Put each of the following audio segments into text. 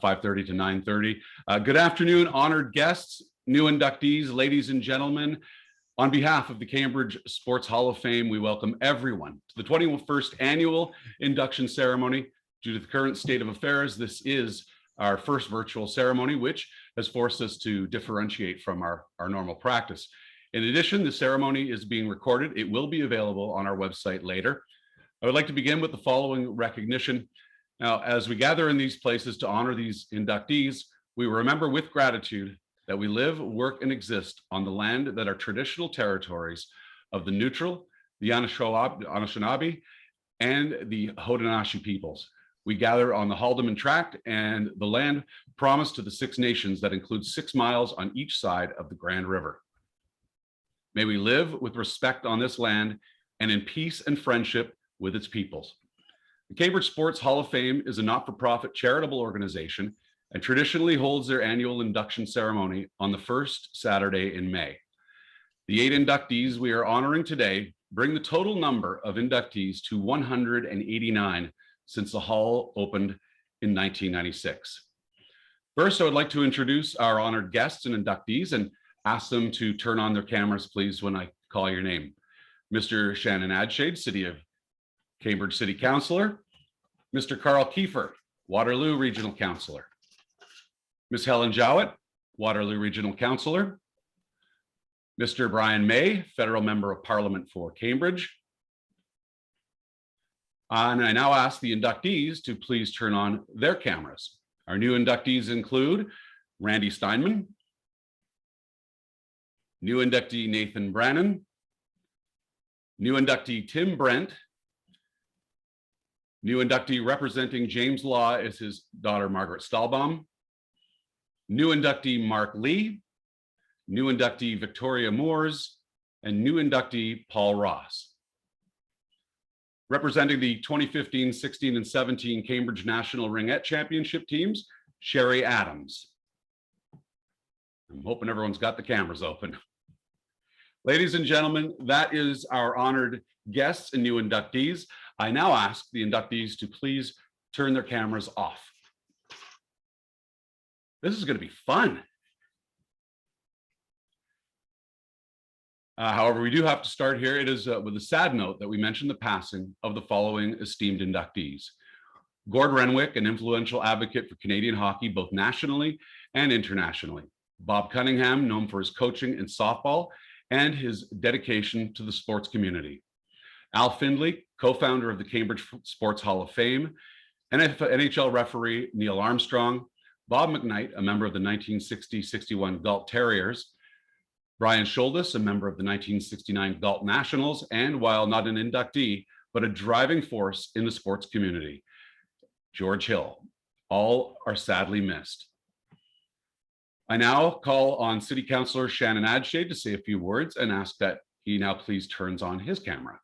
5:30 to 9:30. Good afternoon, honored guests, new inductees, ladies and gentlemen. On behalf of the Cambridge Sports Hall of Fame, we welcome everyone to the 21st annual induction ceremony. Due to the current state of affairs, this is our first virtual ceremony, which has forced us to differentiate from our normal practice. In addition, the ceremony is being recorded. It will be available on our website later. I would like to begin with the following recognition. Now, as we gather in these places to honor these inductees, we remember with gratitude that we live, work, and exist on the land that are traditional territories of the Neutral, the Anishinaabe, and the Haudenosaunee peoples. We gather on the Haldimand Tract and the land promised to the Six Nations that includes 6 miles on each side of the Grand River. May we live with respect on this land and in peace and friendship with its peoples. The Cambridge Sports Hall of Fame is a not-for-profit charitable organization and traditionally holds their annual induction ceremony on the first Saturday in May. The 8 inductees we are honoring today bring the total number of inductees to 189 since the hall opened in 1996. First, I would like to introduce our honored guests and inductees and ask them to turn on their cameras, please, when I call your name. Mr. Shannon Adshade, Cambridge City Councillor. Mr. Carl Kiefer, Waterloo Regional Councillor. Ms. Helen Jowett, Waterloo Regional Councillor. Mr. Brian May, Federal Member of Parliament for Cambridge. And I now ask the inductees to please turn on their cameras. Our new inductees include Randy Steinman, new inductee Nathan Brannen, new inductee Tim Brent, new inductee representing James Law is his daughter Margaret Stahlbaum, new inductee Mark Lee, new inductee Victoria Moores, and new inductee Paul Ross. Representing the 2015, 16, and 17 Cambridge National Ringette Championship teams, Sherry Adams. I'm hoping everyone's got the cameras open. Ladies and gentlemen, that is our honored guests and new inductees. I now ask the inductees to please turn their cameras off. This is going to be fun. However, we do have to start here. It is with a sad note that we mentioned the passing of the following esteemed inductees. Gord Renwick, an influential advocate for Canadian hockey, both nationally and internationally. Bob Cunningham, known for his coaching in softball and his dedication to the sports community. Al Findlay, co-founder of the Cambridge Sports Hall of Fame, NHL referee Neil Armstrong, Bob McKnight, a member of the 1960-61 Galt Terriers, Brian Schuldis, a member of the 1969 Galt Nationals, and while not an inductee, but a driving force in the sports community, George Hill. All are sadly missed. I now call on City Councillor Shannon Adshade to say a few words and ask that he now please turns on his camera.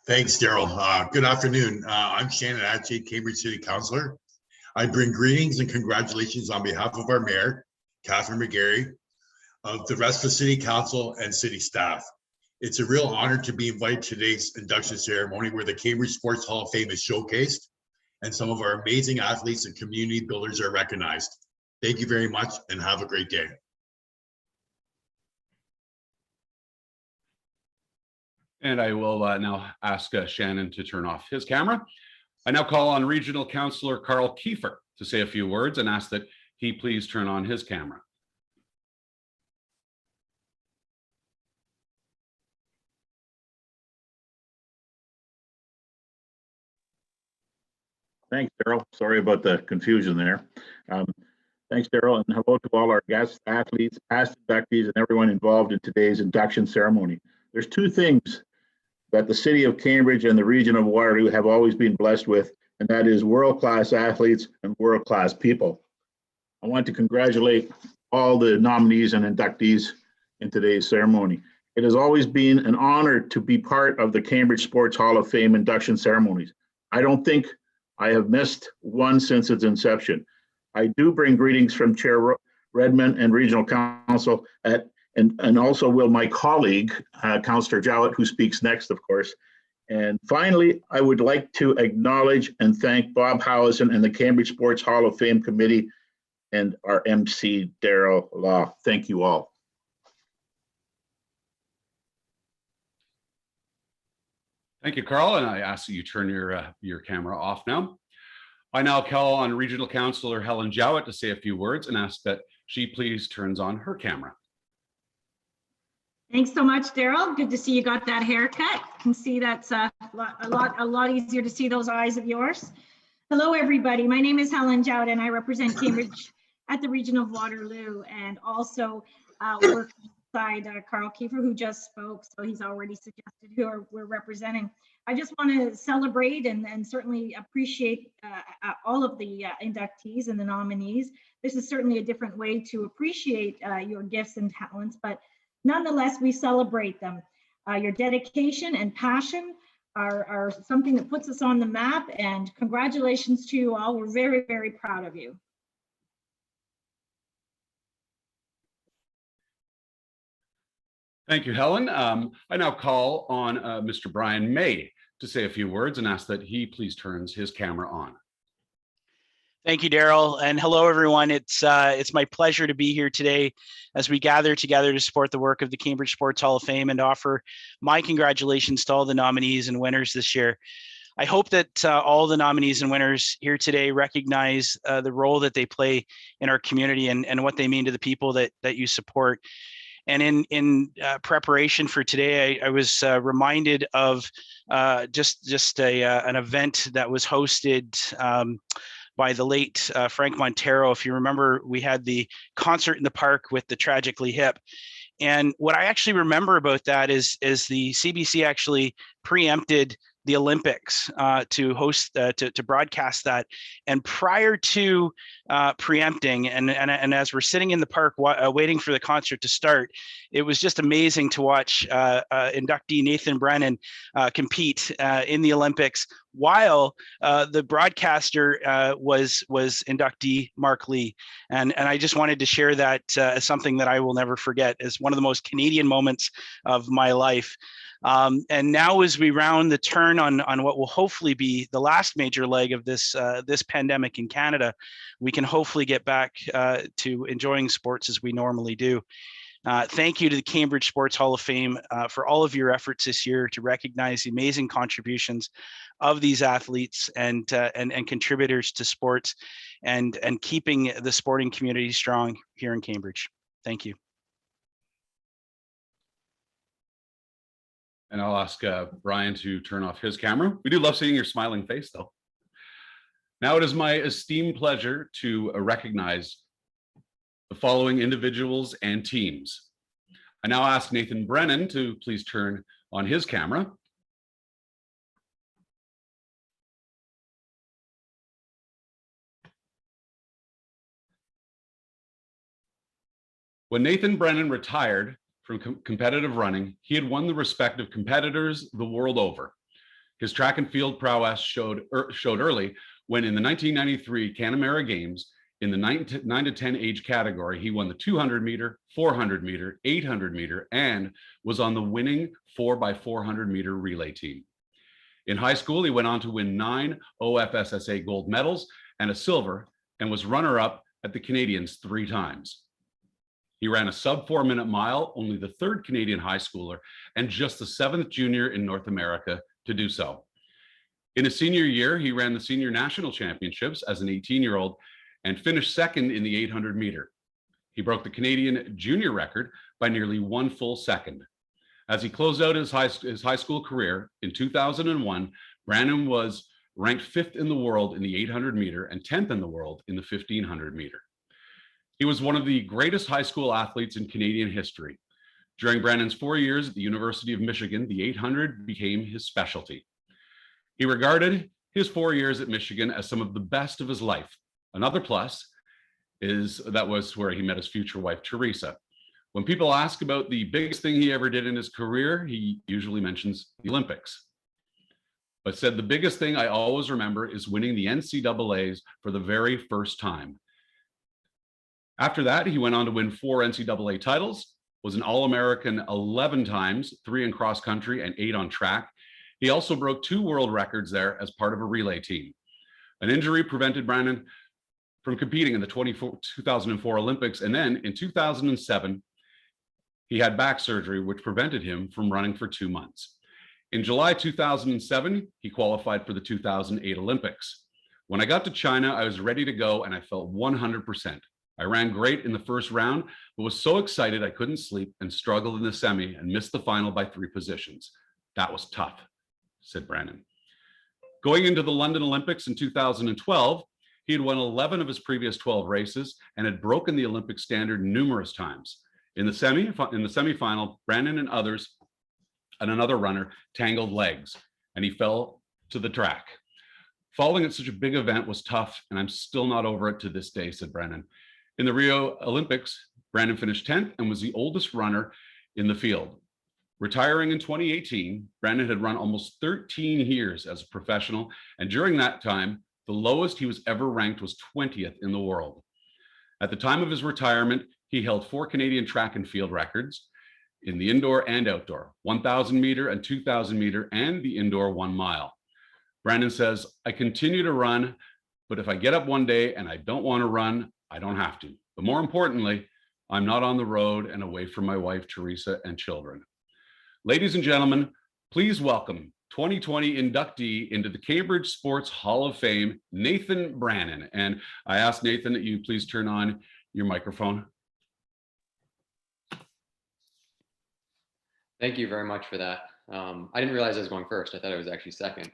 Thanks, Daryl. Good afternoon. I'm Shannon Adshade, Cambridge City Councillor. I bring greetings and congratulations on behalf of our Mayor, Catherine McGarry, of the rest of the City Council and City staff. It's a real honor to be invited to today's induction ceremony where the Cambridge Sports Hall of Fame is showcased and some of our amazing athletes and community builders are recognized. Thank you very much and have a great day. And I will now ask Shannon to turn off his camera. I now call on Regional Councillor Carl Kiefer to say a few words and ask that he please turn on his camera. Thanks, Daryl. Sorry about the confusion there. Thanks, Daryl, and hello to all our guests, athletes, past inductees, and everyone involved in today's induction ceremony. There's 2 things that the City of Cambridge and the region of Waterloo have always been blessed with, and that is world-class athletes and world-class people. I want to congratulate all the nominees and inductees in today's ceremony. It has always been an honor to be part of the Cambridge Sports Hall of Fame induction ceremonies. I don't think I have missed one since its inception. I do bring greetings from Chair Redmond and Regional Council and also will my colleague, Councillor Jowett, who speaks next, of course, And finally, I would like to acknowledge and thank Bob Howison and the Cambridge Sports Hall of Fame Committee and our MC, Daryl Law. Thank you all. Thank you, Carl, and I ask that you turn your camera off now. I now call on Regional Councillor Helen Jowett to say a few words and ask that she please turns on her camera. Thanks so much, Daryl. Good to see you got that haircut. Can see that's a lot easier to see those eyes of yours. Hello, everybody. My name is Helen Jowett, and I represent Cambridge at the region of Waterloo, and also work alongside Carl Kiefer, who just spoke. So he's already suggested who we're representing. I just want to celebrate and certainly appreciate all of the inductees and the nominees. This is certainly a different way to appreciate your gifts and talents, but nonetheless, we celebrate them. Your dedication and passion are something that puts us on the map, and congratulations to you all. We're very, very proud of you. Thank you, Helen. I now call on Mr. Brian May to say a few words and ask that he please turns his camera on. Thank you, Daryl, and hello, everyone. It's my pleasure to be here today as we gather together to support the work of the Cambridge Sports Hall of Fame and offer my congratulations to all the nominees and winners this year. I hope that all the nominees and winners here today recognize the role that they play in our community and what they mean to the people that you support. And in preparation for today, I was reminded of just an event that was hosted by the late Frank Montero. If you remember, we had the concert in the park with the Tragically Hip. And what I actually remember about that is the CBC actually preempted the Olympics to host, to broadcast that. And prior to preempting, and as we're sitting in the park waiting for the concert to start, it was just amazing to watch inductee Nathan Brannen compete in the Olympics while the broadcaster was inductee Mark Lee. And I just wanted to share that as something that I will never forget, as one of the most Canadian moments of my life. And now, as we round the turn on what will hopefully be the last major leg of this pandemic in Canada, we can hopefully get back to enjoying sports as we normally do. Thank you to the Cambridge Sports Hall of Fame for all of your efforts this year to recognize the amazing contributions of these athletes and contributors to sports and keeping the sporting community strong here in Cambridge. Thank you. And I'll ask Brian to turn off his camera. We do love seeing your smiling face, though. Now it is my esteemed pleasure to recognize the following individuals and teams. I now ask Nathan Brannen to please turn on his camera. When Nathan Brannen retired from competitive running, he had won the respect of competitors the world over. His track and field prowess showed early when in the 1993 Canamera Games, in the 9 to 10 age category, he won the 200 meter, 400 meter, 800 meter, and was on the winning 4x400 meter relay team. In high school, he went on to win 9 OFSSA gold medals and a silver, and was runner-up at the Canadians 3 times. He ran a sub 4-minute mile, only the 3rd Canadian high schooler and just the 7th junior in North America to do so. In his senior year, he ran the senior national championships as an 18-year-old and finished 2nd in the 800 meter. He broke the Canadian junior record by nearly 1 full second. As he closed out his high school career in 2001, Brannen was ranked 5th in the world in the 800 meter and 10th in the world in the 1500 meter. He was one of the greatest high school athletes in Canadian history. During Brannen's 4 years at the University of Michigan, the 800 became his specialty. He regarded his 4 years at Michigan as some of the best of his life. Another plus is that was where he met his future wife, Teresa. When people ask about the biggest thing he ever did in his career, he usually mentions the Olympics. But said the biggest thing I always remember is winning the NCAAs for the very first time. After that, he went on to win 4 NCAA titles, was an All-American 11 times, 3 in cross country and 8 on track, He also broke 2 world records there as part of a relay team. An injury prevented Brannen from competing in the 2004 Olympics, and then in 2007, he had back surgery, which prevented him from running for 2 months. In July 2007, he qualified for the 2008 Olympics. When I got to China, I was ready to go and I felt 100%. I ran great in the first round, but was so excited I couldn't sleep and struggled in the semi and missed the final by 3 positions. That was tough, said Brannen. Going into the London Olympics in 2012, he had won 11 of his previous 12 races and had broken the Olympic standard numerous times. In the semifinal, Brannen and others and another runner tangled legs, and he fell to the track. Falling at such a big event was tough, and I'm still not over it to this day, said Brannen. In the Rio Olympics, Brannen finished 10th and was the oldest runner in the field. Retiring in 2018, Brannen had run almost 13 years as a professional, and during that time, the lowest he was ever ranked was 20th in the world. At the time of his retirement, he held 4 Canadian track and field records in the indoor and outdoor, 1,000 meter and 2,000 meter, and the indoor 1 mile. Brannen says, I continue to run, but if I get up one day and I don't want to run, I don't have to. But more importantly, I'm not on the road and away from my wife, Teresa, and children. Ladies and gentlemen, please welcome 2020 inductee into the Cambridge Sports Hall of Fame, Nathan Brannen. And I asked Nathan that you please turn on your microphone. Thank you very much for that. I didn't realize I was going first. I thought I was actually second.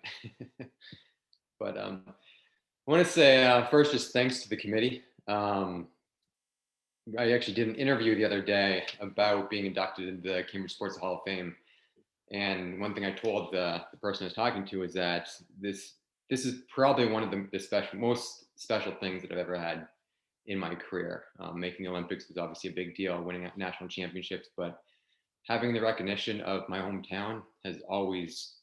But I want to say first, just thanks to the committee. I actually did an interview the other day about being inducted into the Cambridge Sports Hall of Fame. And one thing I told the person I was talking to is that this is probably one of the most special things that I've ever had in my career. Making the Olympics was obviously a big deal, winning national championships, but having the recognition of my hometown has always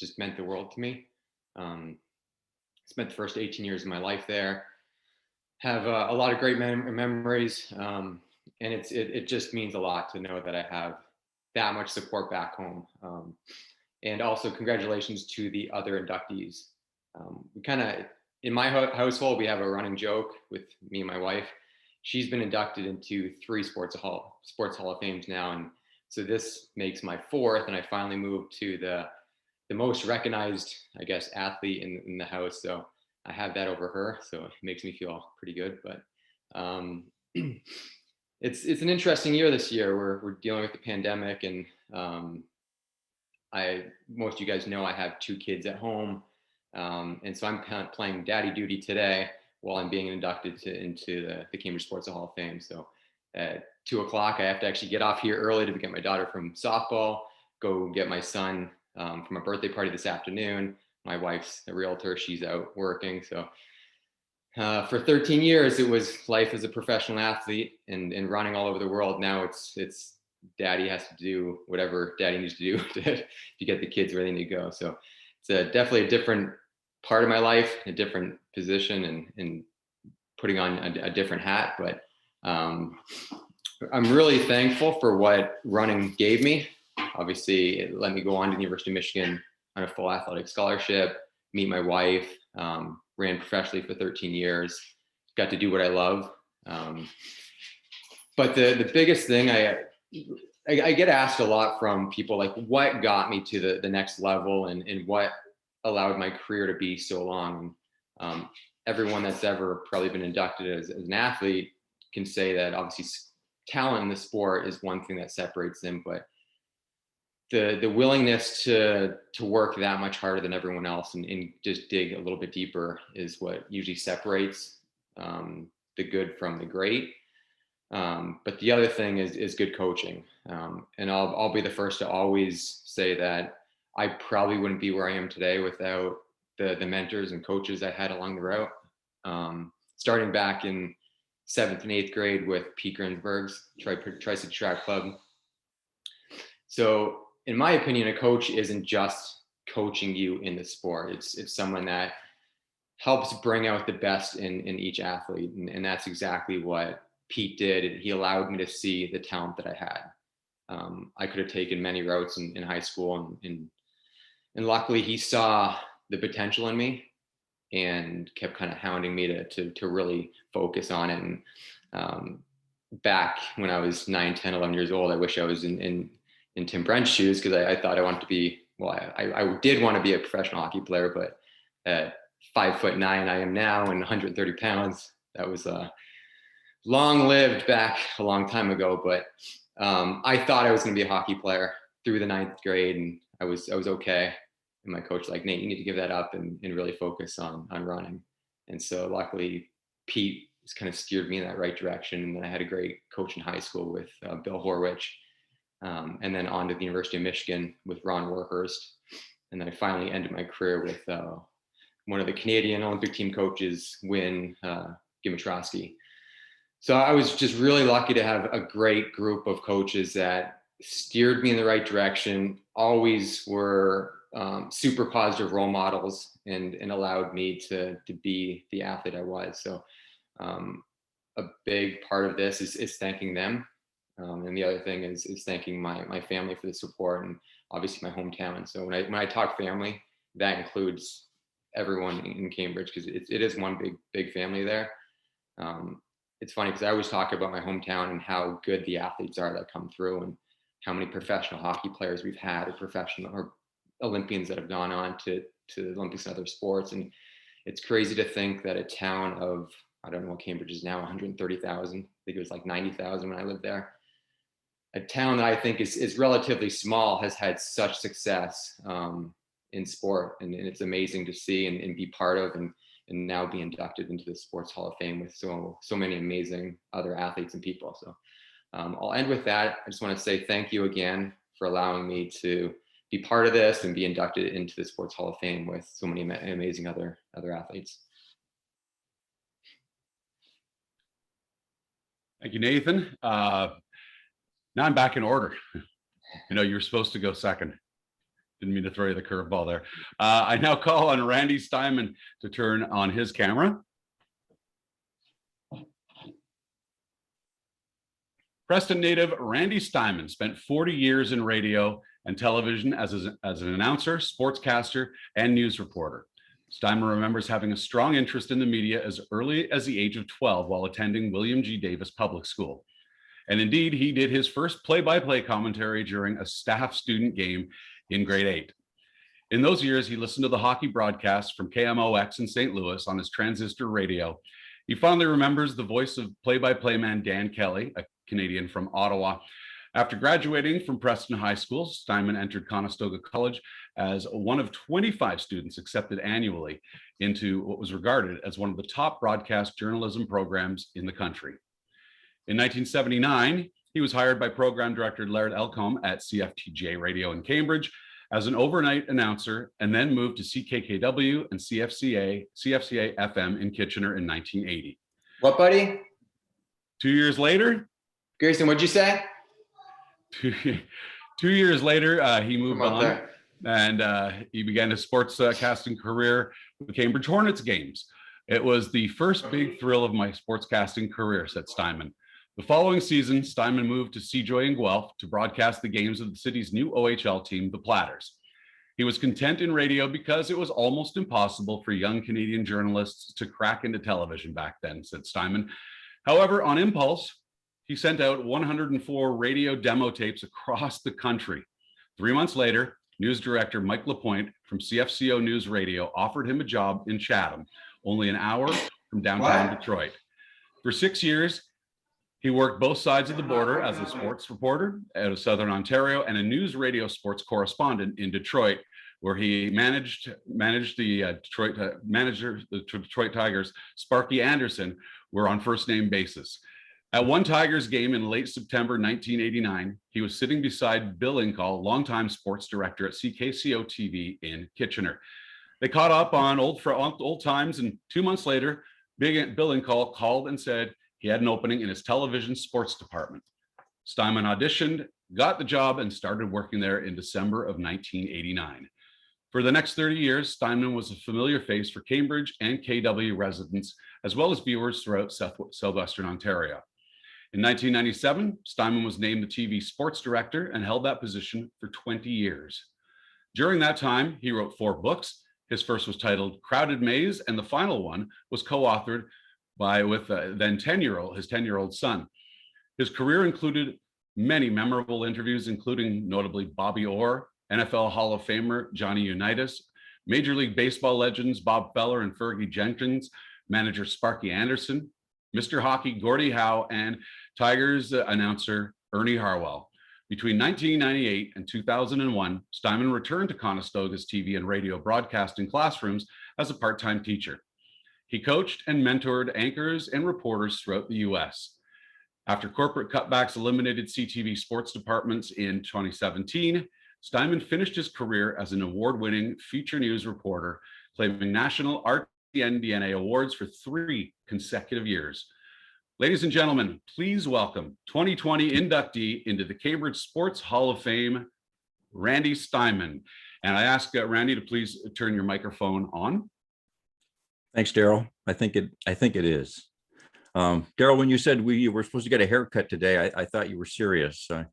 just meant the world to me. Spent the first 18 years of my life there, have a lot of great memories, and it just means a lot to know that I have that much support back home. And also congratulations to the other inductees. We kind of, in my household, we have a running joke with me and my wife. She's been inducted into 3 Sports Hall of Fames now, and so this makes my 4th, and I finally moved to the most recognized, I guess, athlete in the house. So I have that over her, so it makes me feel pretty good. But it's an interesting year this year. We're dealing with the pandemic, and most of you guys know I have 2 kids at home, and so I'm kind of playing daddy duty today while I'm being inducted into the Cambridge Sports Hall of Fame. So at 2 o'clock, I have to actually get off here early to get my daughter from softball, go get my son from a birthday party this afternoon. My wife's a realtor, she's out working. So for 13 years, it was life as a professional athlete and running all over the world. Now it's daddy has to do whatever daddy needs to do to get the kids where they need to go. So it's definitely a different part of my life, a different position, and putting on a different hat. But I'm really thankful for what running gave me. Obviously, it let me go on to the University of Michigan on a full athletic scholarship, meet my wife, ran professionally for 13 years, got to do what I love. But the biggest thing, I get asked a lot from people, like, what got me to the next level and what allowed my career to be so long. Everyone that's ever probably been inducted as an athlete can say that obviously talent in the sport is one thing that separates them, but the willingness to work that much harder than everyone else and just dig a little bit deeper is what usually separates the good from the great. But the other thing is good coaching. And I'll be the first to always say that I probably wouldn't be where I am today without the mentors and coaches I had along the route. Starting back in 7th and 8th grade with Pete Grinsberg's Tri-City Track Club. So in my opinion, a coach isn't just coaching you in the sport. It's someone that helps bring out the best in each athlete. And that's exactly what Pete did. He allowed me to see the talent that I had. I could have taken many routes in high school and And luckily he saw the potential in me and kept kind of hounding me to really focus on it. And back when I was 9, 10, 11 years old, I wish I was in Tim Brent's shoes, because I thought I wanted to be, well, I did want to be a professional hockey player, but at 5'9" I am now, and 130 pounds, that was long lived back a long time ago. But I thought I was going to be a hockey player through the 9th grade, and I was okay. And my coach was like, Nate, you need to give that up and really focus on running. And so luckily Pete just kind of steered me in that right direction. And then I had a great coach in high school with Bill Horwich, and then on to the University of Michigan with Ron Warhurst. And then I finally ended my career with one of the Canadian Olympic team coaches, Win Gimitrowski. So I was just really lucky to have a great group of coaches that steered me in the right direction, always were super positive role models, and allowed me to be the athlete I was. So a big part of this is thanking them. And the other thing is thanking my family for the support, and obviously my hometown. So when I talk family, that includes everyone in Cambridge, because it is one big family there. It's funny because I always talk about my hometown and how good the athletes are that come through, and how many professional hockey players we've had, or professional or Olympians that have gone on to the Olympics and other sports. And it's crazy to think that a town of, I don't know what Cambridge is now, 130,000. I think it was like 90,000 when I lived there. A town that I think is relatively small has had such success in sport, and it's amazing to see and be part of, and now be inducted into the Sports Hall of Fame with so many amazing other athletes and people. So I'll end with that. I just want to say thank you again for allowing me to be part of this and be inducted into the Sports Hall of Fame with so many amazing other athletes. Thank you, Nathan. Now I'm back in order. You're supposed to go second. Didn't mean to throw you the curveball there. I now call on Randy Steinman to turn on his camera. Preston native Randy Steinman spent 40 years in radio and television as an announcer, sportscaster, and news reporter. Steinman remembers having a strong interest in the media as early as the age of 12 while attending William G. Davis Public School. And indeed, he did his first play-by-play commentary during a staff-student game in grade 8. In those years, he listened to the hockey broadcasts from KMOX in St. Louis on his transistor radio. He fondly remembers the voice of play-by-play man Dan Kelly, a Canadian from Ottawa. After graduating from Preston High School, Steinman entered Conestoga College as one of 25 students accepted annually into what was regarded as one of the top broadcast journalism programs in the country. In 1979, he was hired by program director Laird Elcombe at CFTJ Radio in Cambridge as an overnight announcer, and then moved to CKKW and CFCA FM in Kitchener in 1980. What, buddy? 2 years later, Grayson, what'd you say? 2 years later, he moved on and he began his sportscasting career with the Cambridge Hornets games. It was the first big thrill of my sportscasting career, said Steinman. The following season, Steinman moved to Seajoy in Guelph to broadcast the games of the city's new OHL team, the Platters. He was content in radio because it was almost impossible for young Canadian journalists to crack into television back then, said Steinman. However, on impulse, he sent out 104 radio demo tapes across the country. 3 months later, news director Mike Lapointe from CFCO News Radio offered him a job in Chatham, only an hour from downtown Detroit. For 6 years, he worked both sides of the border as a sports reporter out of Southern Ontario and a news radio sports correspondent in Detroit, where he managed the Detroit Tigers. Sparky Anderson were on first name basis. At one Tigers game in late September 1989, he was sitting beside Bill Incal, longtime sports director at CKCO TV in Kitchener. They caught up on old times, and 2 months later, Bill Incal called and said he had an opening in his television sports department. Steinman auditioned, got the job, and started working there in December of 1989. For the next 30 years, Steinman was a familiar face for Cambridge and KW residents, as well as viewers throughout southwestern Ontario. In 1997, Steinman was named the TV sports director and held that position for 20 years. During that time, he wrote 4 books. His first was titled Crowded Maze, and the final one was co-authored with his 10-year-old son. His career included many memorable interviews, including notably Bobby Orr, NFL Hall of Famer Johnny Unitas, Major League Baseball legends Bob Feller and Fergie Jenkins, manager Sparky Anderson, Mr. Hockey Gordie Howe, and Tigers announcer Ernie Harwell. Between 1998 and 2001, Steinman returned to Conestoga's TV and radio broadcasting classrooms as a part-time teacher. He coached and mentored anchors and reporters throughout the US. After corporate cutbacks eliminated CTV sports departments in 2017, Steinman finished his career as an award-winning feature news reporter, claiming national RTN-DNA awards for 3 consecutive years. Ladies and gentlemen, please welcome 2020 inductee into the Cambridge Sports Hall of Fame, Randy Steinman. And I ask Randy to please turn your microphone on. Thanks, Daryl. I think it is. Daryl, when you said you were supposed to get a haircut today, I thought you were serious. I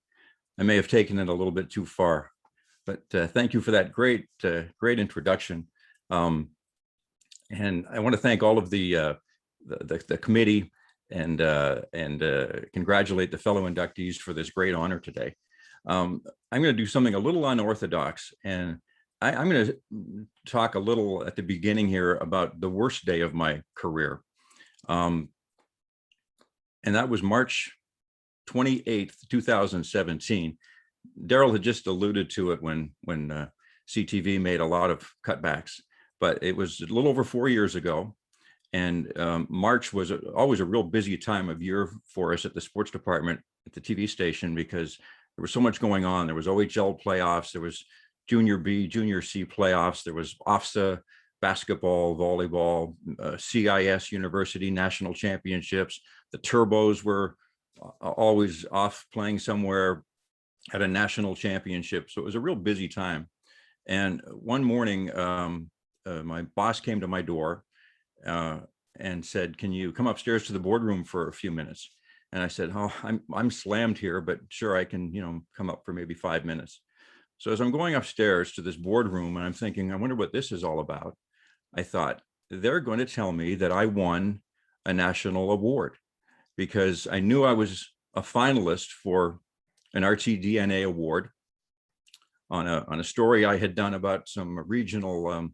may have taken it a little bit too far, but thank you for that great introduction. And I want to thank all of the committee and congratulate the fellow inductees for this great honor today. I'm going to do something a little unorthodox, and I'm going to talk a little at the beginning here about the worst day of my career. And that was March 28th, 2017. Daryl had just alluded to it when CTV made a lot of cutbacks, but it was a little over 4 years ago. And March was always a real busy time of year for us at the sports department at the TV station, because there was so much going on. There was OHL playoffs, there was Junior B, Junior C playoffs, there was OFSA, basketball, volleyball, CIS University National Championships. The Turbos were always off playing somewhere at a national championship. So it was a real busy time. And one morning, my boss came to my door and said, "Can you come upstairs to the boardroom for a few minutes?" And I said, "Oh, I'm slammed here, but sure, I can, come up for maybe 5 minutes." So as I'm going upstairs to this boardroom and I'm thinking, I wonder what this is all about, I thought, they're going to tell me that I won a national award, because I knew I was a finalist for an RTDNA award on a story I had done about some regional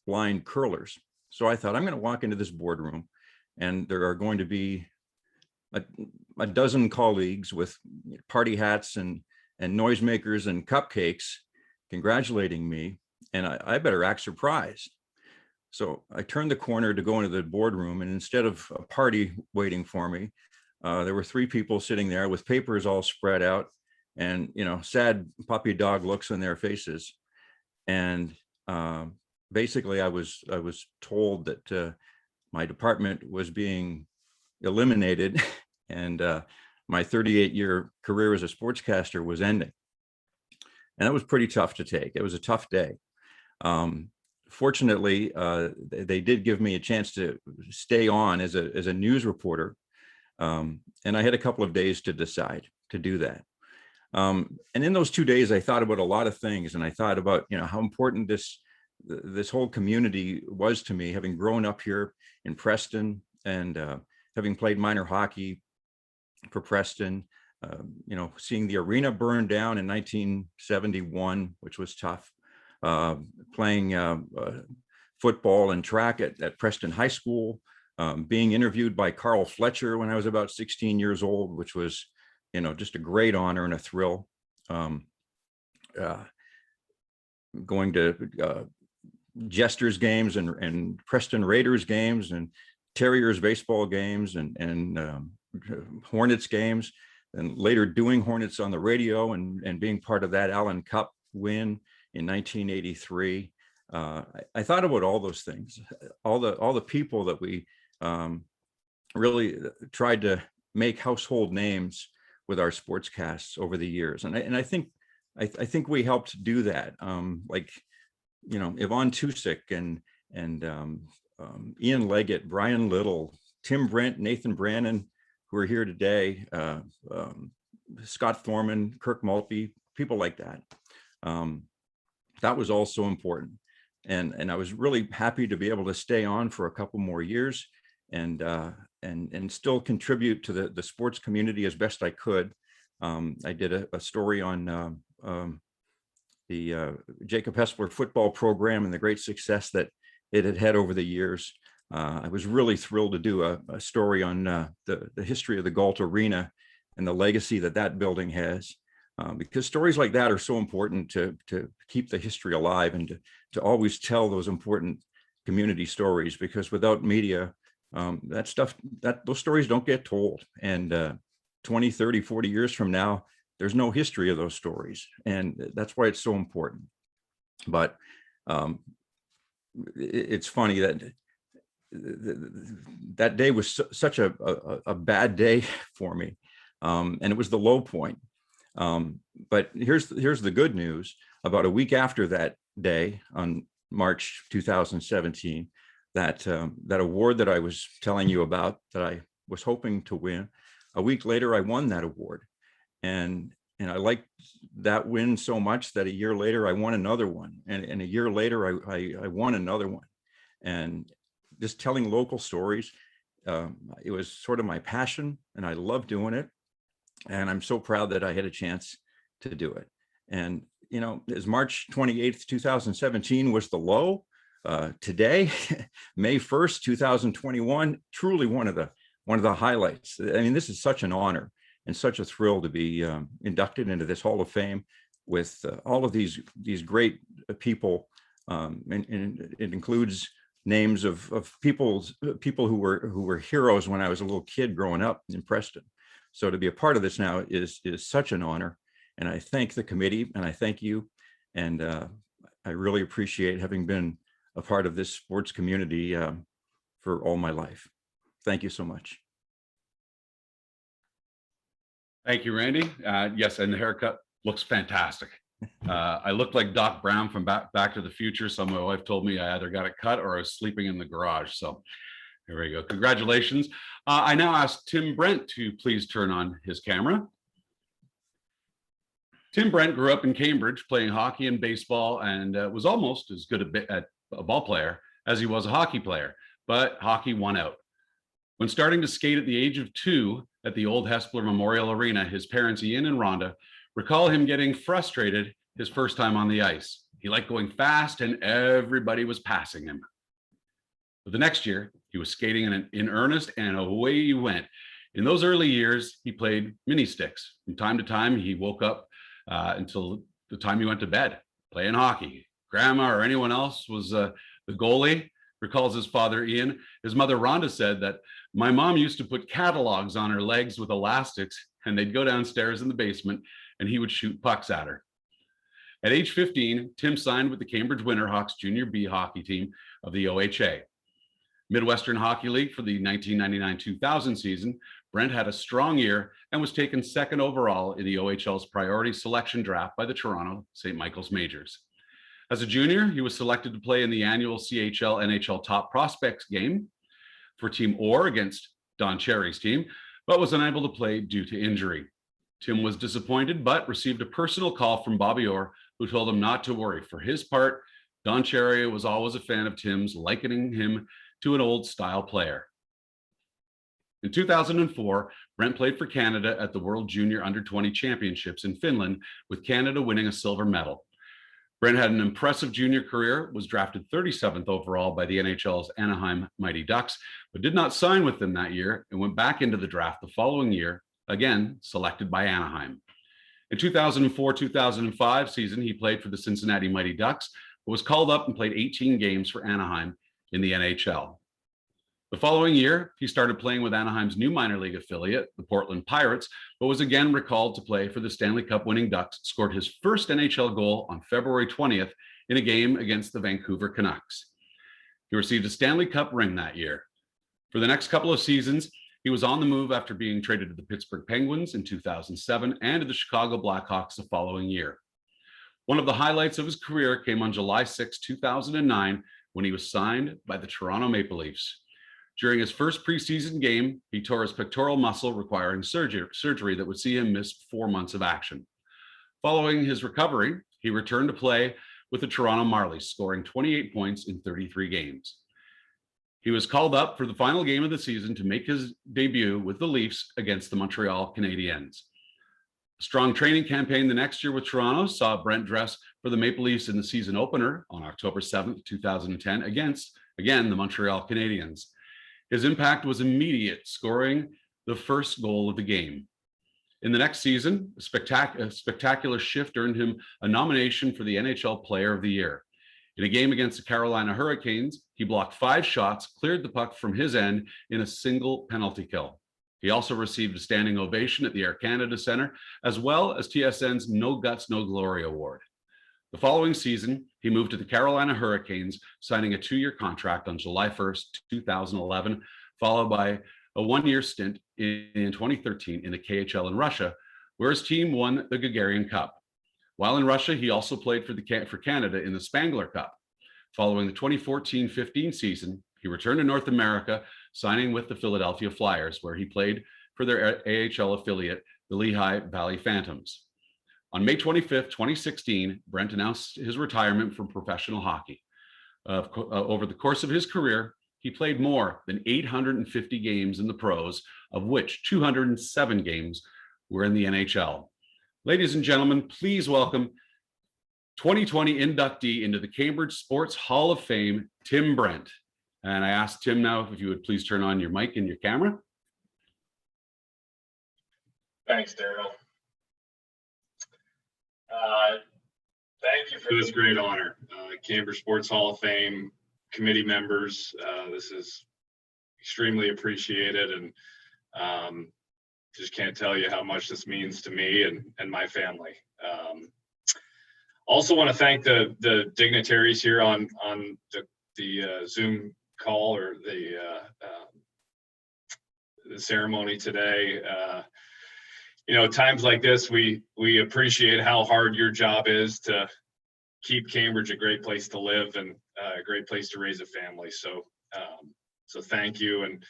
blind curlers. So I thought, I'm going to walk into this boardroom and there are going to be a dozen colleagues with party hats and noisemakers and cupcakes congratulating me, and I better act surprised. So I turned the corner to go into the boardroom, and instead of a party waiting for me, there were 3 people sitting there with papers all spread out and, sad puppy dog looks on their faces. And basically I was told that my department was being eliminated and my 38-year career as a sportscaster was ending. And that was pretty tough to take. It was a tough day. Fortunately, they did give me a chance to stay on as a news reporter. And I had a couple of days to decide to do that. And in those 2 days, I thought about a lot of things, and I thought about, how important this whole community was to me, having grown up here in Preston and having played minor hockey for Preston, seeing the arena burn down in 1971, which was tough, playing football and track at Preston High School, being interviewed by Carl Fletcher when I was about 16 years old, which was, just a great honor and a thrill. Going to Jesters games and Preston Raiders games and Terriers baseball games and Hornets games, and later doing Hornets on the radio and being part of that Allen Cup win in 1983. I thought about all those things, all the people that we really tried to make household names with our sportscasts over the years, and I think we helped do that. Yvonne Tusick and Ian Leggett, Brian Little, Tim Brent, Nathan Brannen, who are here today, Scott Thorman, Kirk Maltby, people like that. that was also important. And I was really happy to be able to stay on for a couple more years and still contribute to the sports community as best I could. I did a story on the Jacob Hessler football program and the great success that it had had over the years. I was really thrilled to do a story on the history of the Galt Arena and the legacy that building has, because stories like that are so important to keep the history alive and to always tell those important community stories, because without media, those stories don't get told. And 20, 30, 40 years from now, there's no history of those stories. And that's why it's so important. But it's funny that that day was such a bad day for me. And it was the low point. But here's the good news. About a week after that day, on March 2017, that award that I was telling you about, that I was hoping to win, a week later I won that award, and I liked that win so much that a year later I won another one, and a year later I won another one. And just telling local stories, it was sort of my passion, and I love doing it. And I'm so proud that I had a chance to do it. And, you know, as March 28th, 2017 was the low, today, May 1st, 2021, truly one of the highlights. I mean, this is such an honor and such a thrill to be inducted into this Hall of Fame with all of these great people. And it includes names of people who were heroes when I was a little kid growing up in Preston. So to be a part of this now is such an honor, and I thank the committee and I thank you, and I really appreciate having been a part of this sports community for all my life. Thank you so much. Thank you, Randy. Yes, and the haircut looks fantastic. I looked like Doc Brown from Back to the Future. So my wife told me I either got it cut or I was sleeping in the garage. So there we go. Congratulations. I now ask Tim Brent to please turn on his camera. Tim Brent grew up in Cambridge playing hockey and baseball, and was almost as good at a ball player as he was a hockey player, but hockey won out. When starting to skate at the age of 2 at the old Hessler Memorial Arena, his parents, Ian and Rhonda, recall him getting frustrated his first time on the ice. He liked going fast and everybody was passing him. But the next year, he was skating in earnest, and away he went. In those early years, he played mini sticks. From time to time, he woke up until the time he went to bed, playing hockey. Grandma or anyone else was the goalie, recalls his father, Ian. His mother, Rhonda, said that my mom used to put catalogs on her legs with elastics, and they'd go downstairs in the basement, and he would shoot pucks at her. At age 15, Tim signed with the Cambridge Winterhawks Junior B hockey team of the OHA. Midwestern Hockey League for the 1999-2000 season, Brent had a strong year and was taken second overall in the OHL's priority selection draft by the Toronto St. Michael's Majors. As a junior, he was selected to play in the annual CHL NHL Top Prospects game for Team Orr against Don Cherry's team, but was unable to play due to injury. Tim was disappointed, but received a personal call from Bobby Orr, who told him not to worry. For his part, Don Cherry was always a fan of Tim's, likening him to an old style player. In 2004, Brent played for Canada at the World Junior Under-20 Championships in Finland, with Canada winning a silver medal. Brent had an impressive junior career, was drafted 37th overall by the NHL's Anaheim Mighty Ducks, but did not sign with them that year and went back into the draft the following year, again selected by Anaheim. In 2004-2005 season, he played for the Cincinnati Mighty Ducks, but was called up and played 18 games for Anaheim in the NHL. The following year, he started playing with Anaheim's new minor league affiliate, the Portland Pirates, but was again recalled to play for the Stanley Cup winning Ducks, scored his first NHL goal on February 20th in a game against the Vancouver Canucks. He received a Stanley Cup ring that year. For the next couple of seasons, he was on the move after being traded to the Pittsburgh Penguins in 2007 and to the Chicago Blackhawks the following year. One of the highlights of his career came on July 6, 2009, when he was signed by the Toronto Maple Leafs. During his first preseason game, he tore his pectoral muscle, requiring surgery that would see him miss 4 months of action. Following his recovery, he returned to play with the Toronto Marlies, scoring 28 points in 33 games. He was called up for the final game of the season to make his debut with the Leafs against the Montreal Canadiens. A strong training campaign the next year with Toronto saw Brent dress for the Maple Leafs in the season opener on October 7th, 2010 against, again, the Montreal Canadiens. His impact was immediate, scoring the first goal of the game. In the next season, a spectacular shift earned him a nomination for the NHL Player of the Year. In a game against the Carolina Hurricanes, he blocked 5 shots, cleared the puck from his end in a single penalty kill. He also received a standing ovation at the Air Canada Centre, as well as TSN's No Guts, No Glory Award. The following season, he moved to the Carolina Hurricanes, signing a 2-year contract on July 1st, 2011, followed by a 1-year stint in 2013 in the KHL in Russia, where his team won the Gagarin Cup. While in Russia, he also played for Canada in the Spangler Cup. Following the 2014-15 season, he returned to North America, signing with the Philadelphia Flyers, where he played for their AHL affiliate, the Lehigh Valley Phantoms. On May 25th, 2016, Brent announced his retirement from professional hockey. Over the course of his career, he played more than 850 games in the pros, of which 207 games were in the NHL. Ladies and gentlemen, please welcome 2020 inductee into the Cambridge Sports Hall of Fame, Tim Brent. And I asked Tim now if you would please turn on your mic and your camera. Thanks, Daryl. Thank you for this great honor. Cambridge Sports Hall of Fame committee members, this is extremely appreciated, and just can't tell you how much this means to me and my family. Also want to thank the dignitaries here on the Zoom call or the ceremony today. You know, times like this, we appreciate how hard your job is to keep Cambridge a great place to live and a great place to raise a family. So, so thank you. And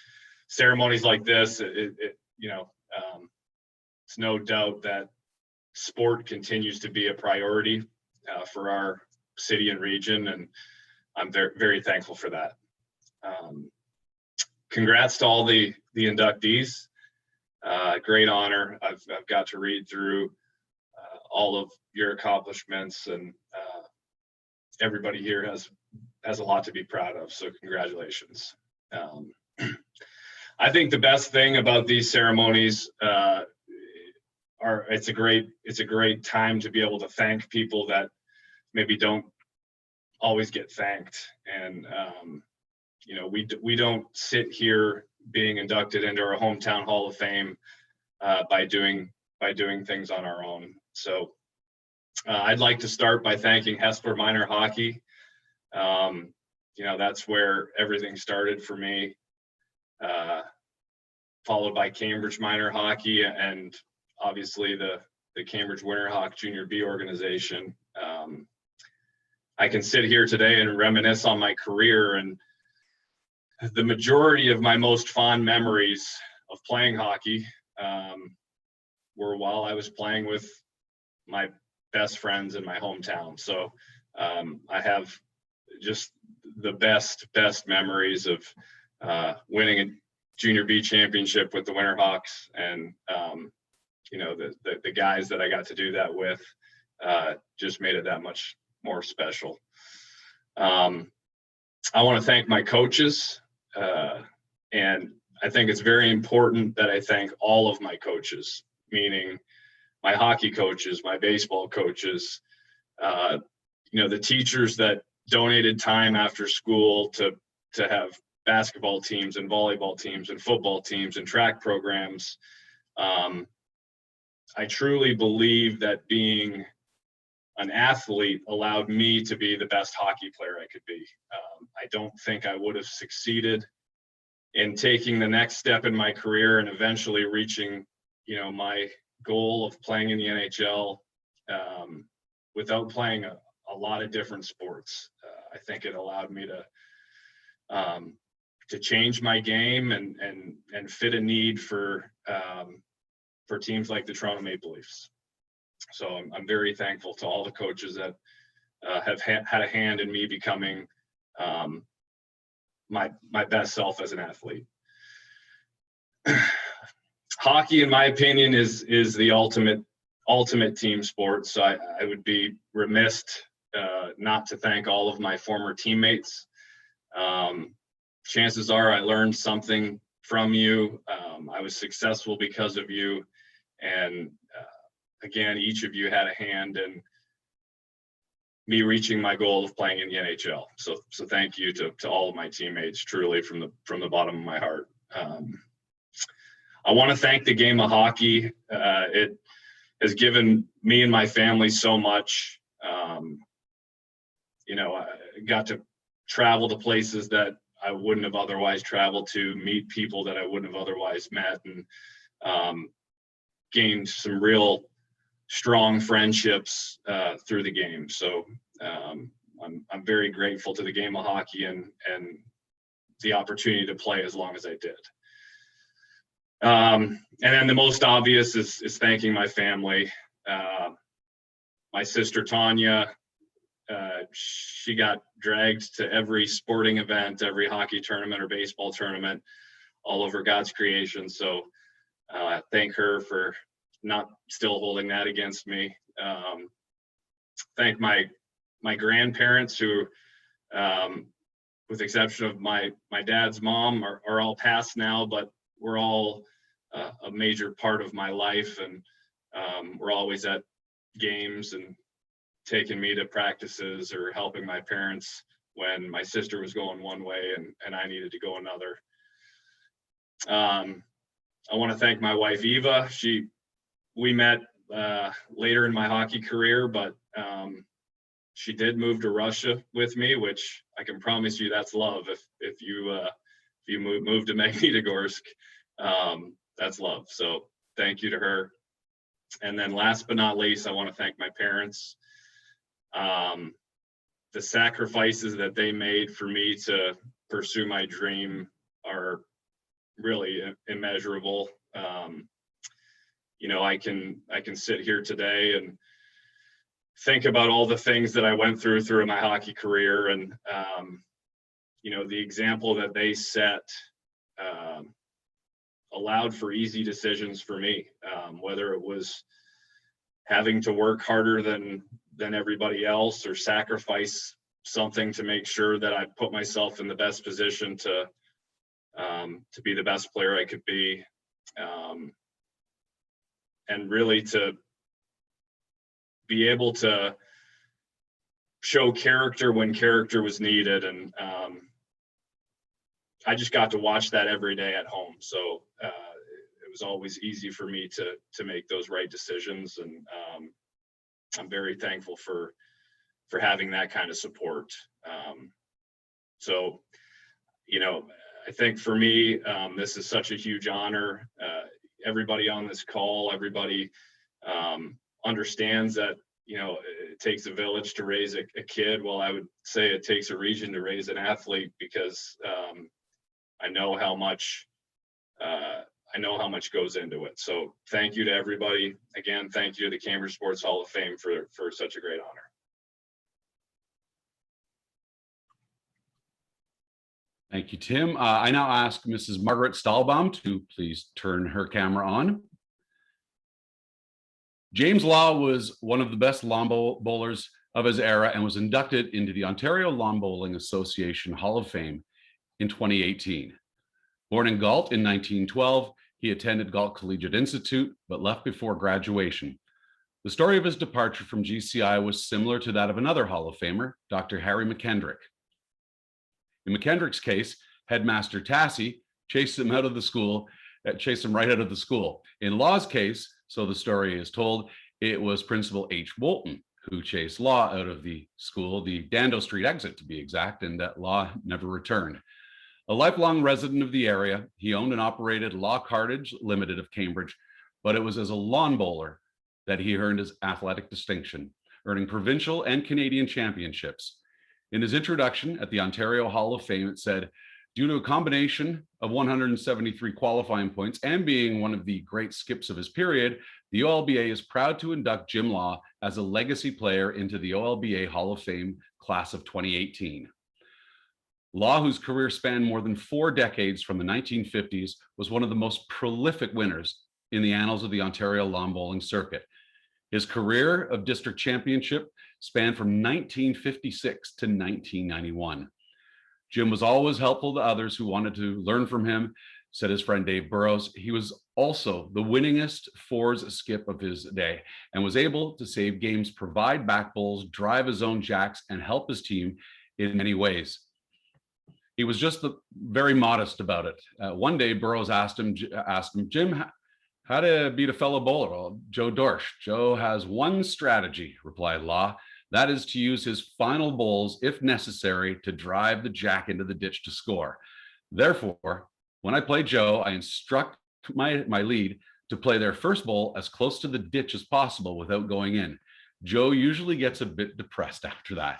ceremonies like this, you know, it's no doubt that sport continues to be a priority for our city and region, and I'm very, very thankful for that. Congrats to all the inductees. Great honor. I've got to read through all of your accomplishments, and everybody here has a lot to be proud of. So congratulations. I think the best thing about these ceremonies it's a great time to be able to thank people that maybe don't always get thanked. And you know, we don't sit here being inducted into our hometown Hall of Fame by doing things on our own. So I'd like to start by thanking Hesper Minor Hockey. You know, that's where everything started for me, followed by Cambridge Minor Hockey, and obviously the Cambridge Winterhawk Junior B organization. I can sit here today and reminisce on my career, and the majority of my most fond memories of playing hockey were while I was playing with my best friends in my hometown. So I have just the best memories of winning a Junior B championship with the Winterhawks, and you know, the guys that I got to do that with just made it that much more special. I want to thank my coaches, and I think it's very important that I thank all of my coaches, meaning my hockey coaches, my baseball coaches, you know, the teachers that donated time after school to have basketball teams and volleyball teams and football teams and track programs. I truly believe that being an athlete allowed me to be the best hockey player I could be. I don't think I would have succeeded in taking the next step in my career and eventually reaching, you know, my goal of playing in the NHL without playing a lot of different sports. I think it allowed me to change my game and fit a need for teams like the Toronto Maple Leafs. So I'm very thankful to all the coaches that have had a hand in me becoming my best self as an athlete. Hockey, in my opinion, is the ultimate team sport. So I would be remiss not to thank all of my former teammates. Chances are I learned something from you. I was successful because of you. And again, each of you had a hand in me reaching my goal of playing in the NHL. So thank you to all of my teammates, truly from the bottom of my heart. I want to thank the game of hockey. It has given me and my family so much. I got to travel to places that I wouldn't have otherwise traveled to, meet people that I wouldn't have otherwise met, and gained some real strong friendships through the game. So I'm very grateful to the game of hockey and the opportunity to play as long as I did. And then the most obvious is thanking my family. My sister Tanya, she got dragged to every sporting event, every hockey tournament or baseball tournament all over God's creation. So thank her for not still holding that against me. Thank my grandparents who, with the exception of my dad's mom, are all passed now, but we're all a major part of my life, and we're always at games and taking me to practices or helping my parents when my sister was going one way and I needed to go another. I want to thank my wife, Eva. We met later in my hockey career, but she did move to Russia with me, which I can promise you that's love. If you move to Magnitogorsk, that's love. So thank you to her. And then last but not least, I want to thank my parents. The sacrifices that they made for me to pursue my dream are really immeasurable. I can sit here today and think about all the things that I went through my hockey career, and the example that they set allowed for easy decisions for me, whether it was having to work harder than everybody else or sacrifice something to make sure that I put myself in the best position to be the best player I could be, and really to be able to show character when character was needed. And I just got to watch that every day at home. So it was always easy for me to make those right decisions. And I'm very thankful for having that kind of support. I think for me, this is such a huge honor. Everybody on this call, everybody understands that, it takes a village to raise a kid. Well, I would say it takes a region to raise an athlete, because I know how much goes into it. So thank you to everybody. Again, thank you to the Cambridge Sports Hall of Fame for such a great honor. Thank you, Tim. I now ask Mrs. Margaret Stahlbaum to please turn her camera on. James Law was one of the best lawn bowlers of his era and was inducted into the Ontario Lawn Bowling Association Hall of Fame in 2018. Born in Galt in 1912, he attended Galt Collegiate Institute, but left before graduation. The story of his departure from GCI was similar to that of another Hall of Famer, Dr. Harry McKendrick. In McKendrick's case, headmaster Tassie chased him right out of the school. In Law's case, so the story is told, it was Principal H. Wolton who chased Law out of the school, the Dando Street exit to be exact, and that Law never returned. A lifelong resident of the area, he owned and operated Law Cartage Limited of Cambridge, but it was as a lawn bowler that he earned his athletic distinction, earning provincial and Canadian championships. In his introduction at the Ontario Hall of Fame, it said, Due to a combination of 173 qualifying points and being one of the great skips of his period, the OLBA is proud to induct Jim Law as a legacy player into the OLBA Hall of Fame class of 2018. Law, whose career spanned more than 4 decades from the 1950s, was one of the most prolific winners in the annals of the Ontario lawn bowling circuit. His career of district championship spanned from 1956 to 1991. Jim was always helpful to others who wanted to learn from him, said his friend Dave Burrows. He was also the winningest fours skip of his day and was able to save games, provide back bowls, drive his own jacks, and help his team in many ways. He was just very modest about it. One day, Burrows asked him, Jim, how to beat a fellow bowler? Well, Joe Dorsch. Joe has one strategy, replied Law. That is to use his final bowls, if necessary, to drive the jack into the ditch to score. Therefore, when I play Joe, I instruct my lead to play their first bowl as close to the ditch as possible without going in. Joe usually gets a bit depressed after that.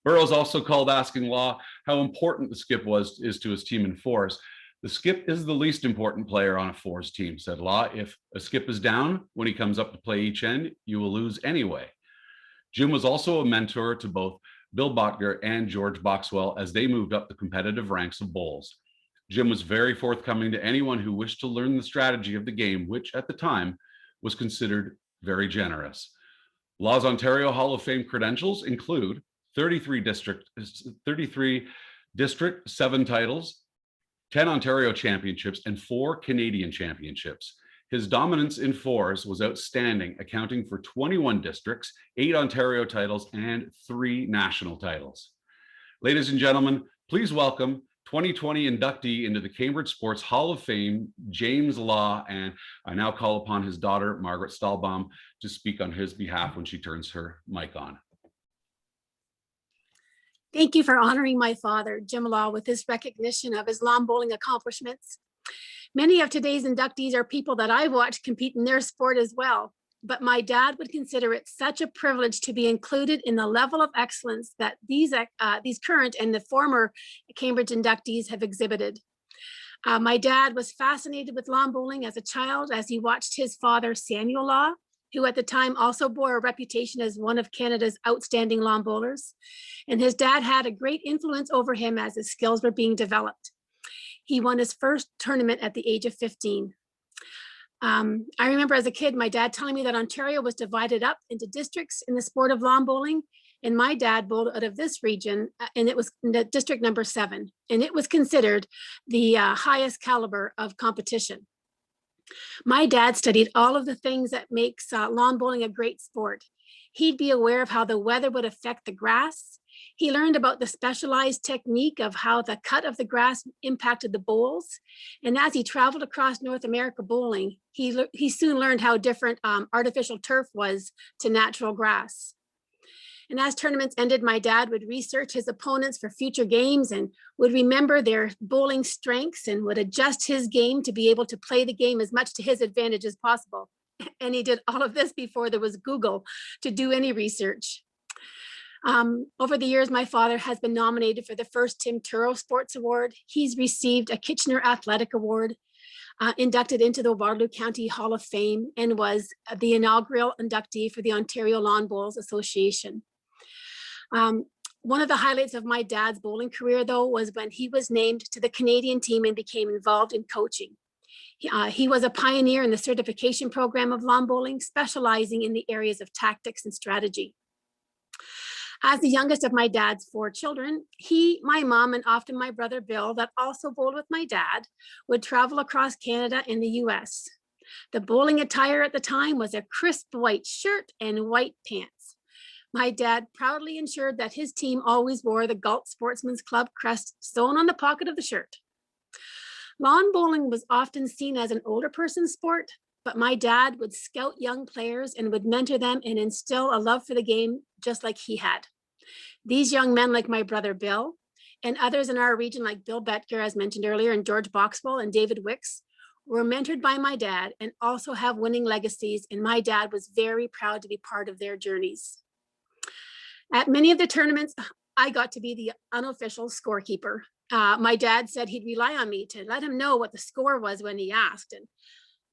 Burrows also called asking Law how important the skip is to his team in fours. The skip is the least important player on a fours team, said Law. If a skip is down when he comes up to play each end, you will lose anyway. Jim was also a mentor to both Bill Botger and George Boxwell as they moved up the competitive ranks of bowls. Jim was very forthcoming to anyone who wished to learn the strategy of the game, which at the time was considered very generous. Law's Ontario Hall of Fame credentials include 33 district, 7 titles, 10 Ontario championships, and 4 Canadian championships. His dominance in fours was outstanding, accounting for 21 districts, 8 Ontario titles, and 3 national titles. Ladies and gentlemen, please welcome 2020 inductee into the Cambridge Sports Hall of Fame, James Law, and I now call upon his daughter, Margaret Stahlbaum, to speak on his behalf when she turns her mic on. Thank you for honoring my father, Jim Law, with this recognition of his lawn bowling accomplishments. Many of today's inductees are people that I watched compete in their sport as well, but my dad would consider it such a privilege to be included in the level of excellence that these current and the former Cambridge inductees have exhibited. My dad was fascinated with lawn bowling as a child as he watched his father, Samuel Law, who at the time also bore a reputation as one of Canada's outstanding lawn bowlers. And his dad had a great influence over him as his skills were being developed. He won his first tournament at the age of 15. I remember as a kid, my dad telling me that Ontario was divided up into districts in the sport of lawn bowling. And my dad bowled out of this region, and it was in the district number 7. And it was considered the highest caliber of competition. My dad studied all of the things that makes lawn bowling a great sport. He'd be aware of how the weather would affect the grass. He learned about the specialized technique of how the cut of the grass impacted the bowls. And as he traveled across North America bowling, he soon learned how different artificial turf was to natural grass. And as tournaments ended, my dad would research his opponents for future games and would remember their bowling strengths and would adjust his game to be able to play the game as much to his advantage as possible. And he did all of this before there was Google to do any research. Over the years, my father has been nominated for the first Tim Turo Sports Award. He's received a Kitchener Athletic Award, inducted into the Waterloo County Hall of Fame, and was the inaugural inductee for the Ontario Lawn Bowls Association. One of the highlights of my dad's bowling career, though, was when he was named to the Canadian team and became involved in coaching. He was a pioneer in the certification program of lawn bowling, specializing in the areas of tactics and strategy. As the youngest of my dad's 4 children, he, my mom, and often my brother Bill, that also bowled with my dad, would travel across Canada and the US. The bowling attire at the time was a crisp white shirt and white pants. My dad proudly ensured that his team always wore the Galt Sportsman's Club crest sewn on the pocket of the shirt. Lawn bowling was often seen as an older person's sport, but my dad would scout young players and would mentor them and instill a love for the game just like he had. These young men, like my brother Bill and others in our region like Bill Betker, as mentioned earlier, and George Boxwell and David Wicks, were mentored by my dad and also have winning legacies, and my dad was very proud to be part of their journeys. At many of the tournaments, I got to be the unofficial scorekeeper. My dad said he'd rely on me to let him know what the score was when he asked.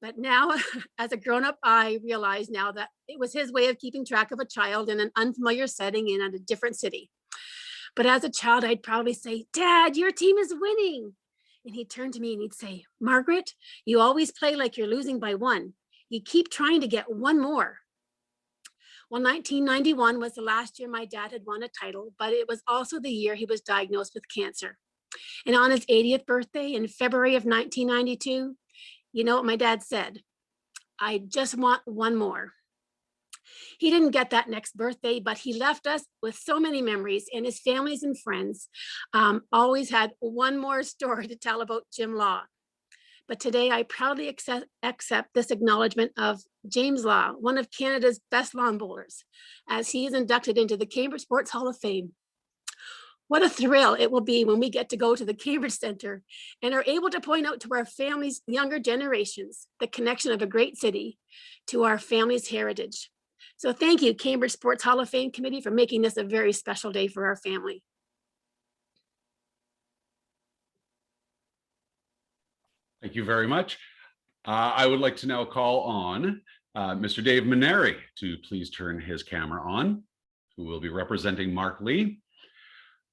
But now, as a grown-up, I realize now that it was his way of keeping track of a child in an unfamiliar setting in a different city. But as a child, I'd proudly say, "Dad, your team is winning." And he'd turn to me and he'd say, "Margaret, you always play like you're losing by one. You keep trying to get one more." Well, 1991 was the last year my dad had won a title, but it was also the year he was diagnosed with cancer. And on his 80th birthday in February of 1992, you know what my dad said? "I just want one more." He didn't get that next birthday, but he left us with so many memories, and his families and friends always had one more story to tell about Jim Law. But today I proudly accept this acknowledgement of James Law, one of Canada's best lawn bowlers, as he is inducted into the Cambridge Sports Hall of Fame. What a thrill it will be when we get to go to the Cambridge Centre and are able to point out to our families' younger generations the connection of a great city to our family's heritage. So thank you, Cambridge Sports Hall of Fame Committee, for making this a very special day for our family. Thank you very much. I would like to now call on Mr. Dave Maneri to please turn his camera on, who will be representing Mark Lee.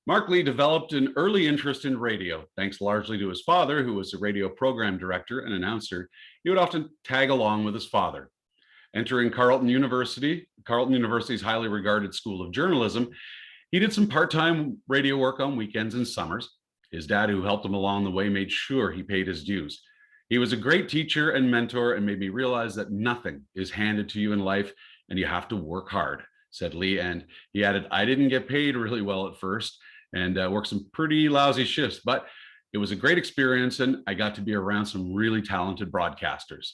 Mark Lee developed an early interest in radio, thanks largely to his father, who was a radio program director and announcer. He would often tag along with his father. Entering Carleton University's highly regarded School of Journalism, he did some part-time radio work on weekends and summers. His dad, who helped him along the way, made sure he paid his dues. He was a great teacher and mentor and made me realize that nothing is handed to you in life and you have to work hard, said Lee. And he added, "I didn't get paid really well at first and worked some pretty lousy shifts, but it was a great experience and I got to be around some really talented broadcasters."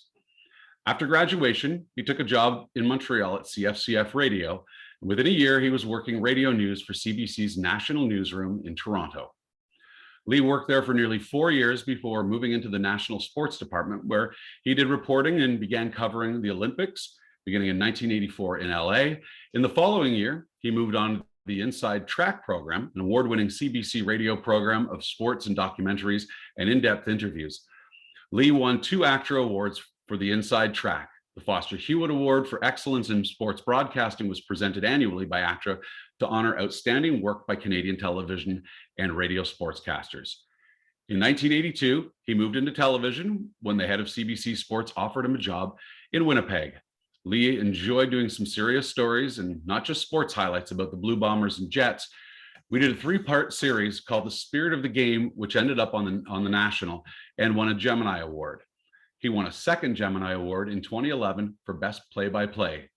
After graduation, he took a job in Montreal at CFCF Radio. Within a year, he was working radio news for CBC's national newsroom in Toronto. Lee worked there for nearly 4 years before moving into the National Sports Department, where he did reporting and began covering the Olympics, beginning in 1984 in LA. In the following year, he moved on to the Inside Track program, an award-winning CBC radio program of sports and documentaries and in-depth interviews. Lee won 2 ACTRA awards for the Inside Track. The Foster Hewitt Award for Excellence in Sports Broadcasting was presented annually by ACTRA to honor outstanding work by Canadian television and radio sportscasters. In 1982, he moved into television when the head of CBC Sports offered him a job in Winnipeg. Lee enjoyed doing some serious stories and not just sports highlights about the Blue Bombers and Jets. We did a 3-part series called The Spirit of the Game, which ended up on the National and won a Gemini Award. He won a second Gemini Award in 2011 for Best Play-by-Play.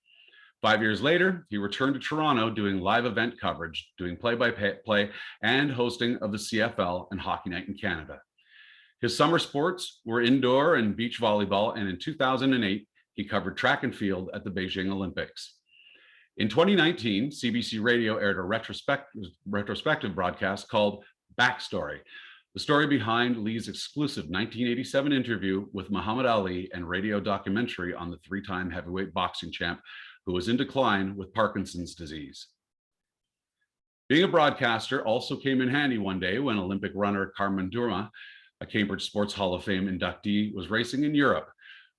5 years later, he returned to Toronto doing live event coverage, doing play-by-play and hosting of the CFL and Hockey Night in Canada. His summer sports were indoor and beach volleyball, and in 2008, he covered track and field at the Beijing Olympics. In 2019, CBC Radio aired a retrospective broadcast called Backstory, the story behind Lee's exclusive 1987 interview with Muhammad Ali and radio documentary on the 3-time heavyweight boxing champ who was in decline with Parkinson's disease. Being a broadcaster also came in handy one day when Olympic runner Carmen Durma, a Cambridge Sports Hall of Fame inductee, was racing in Europe.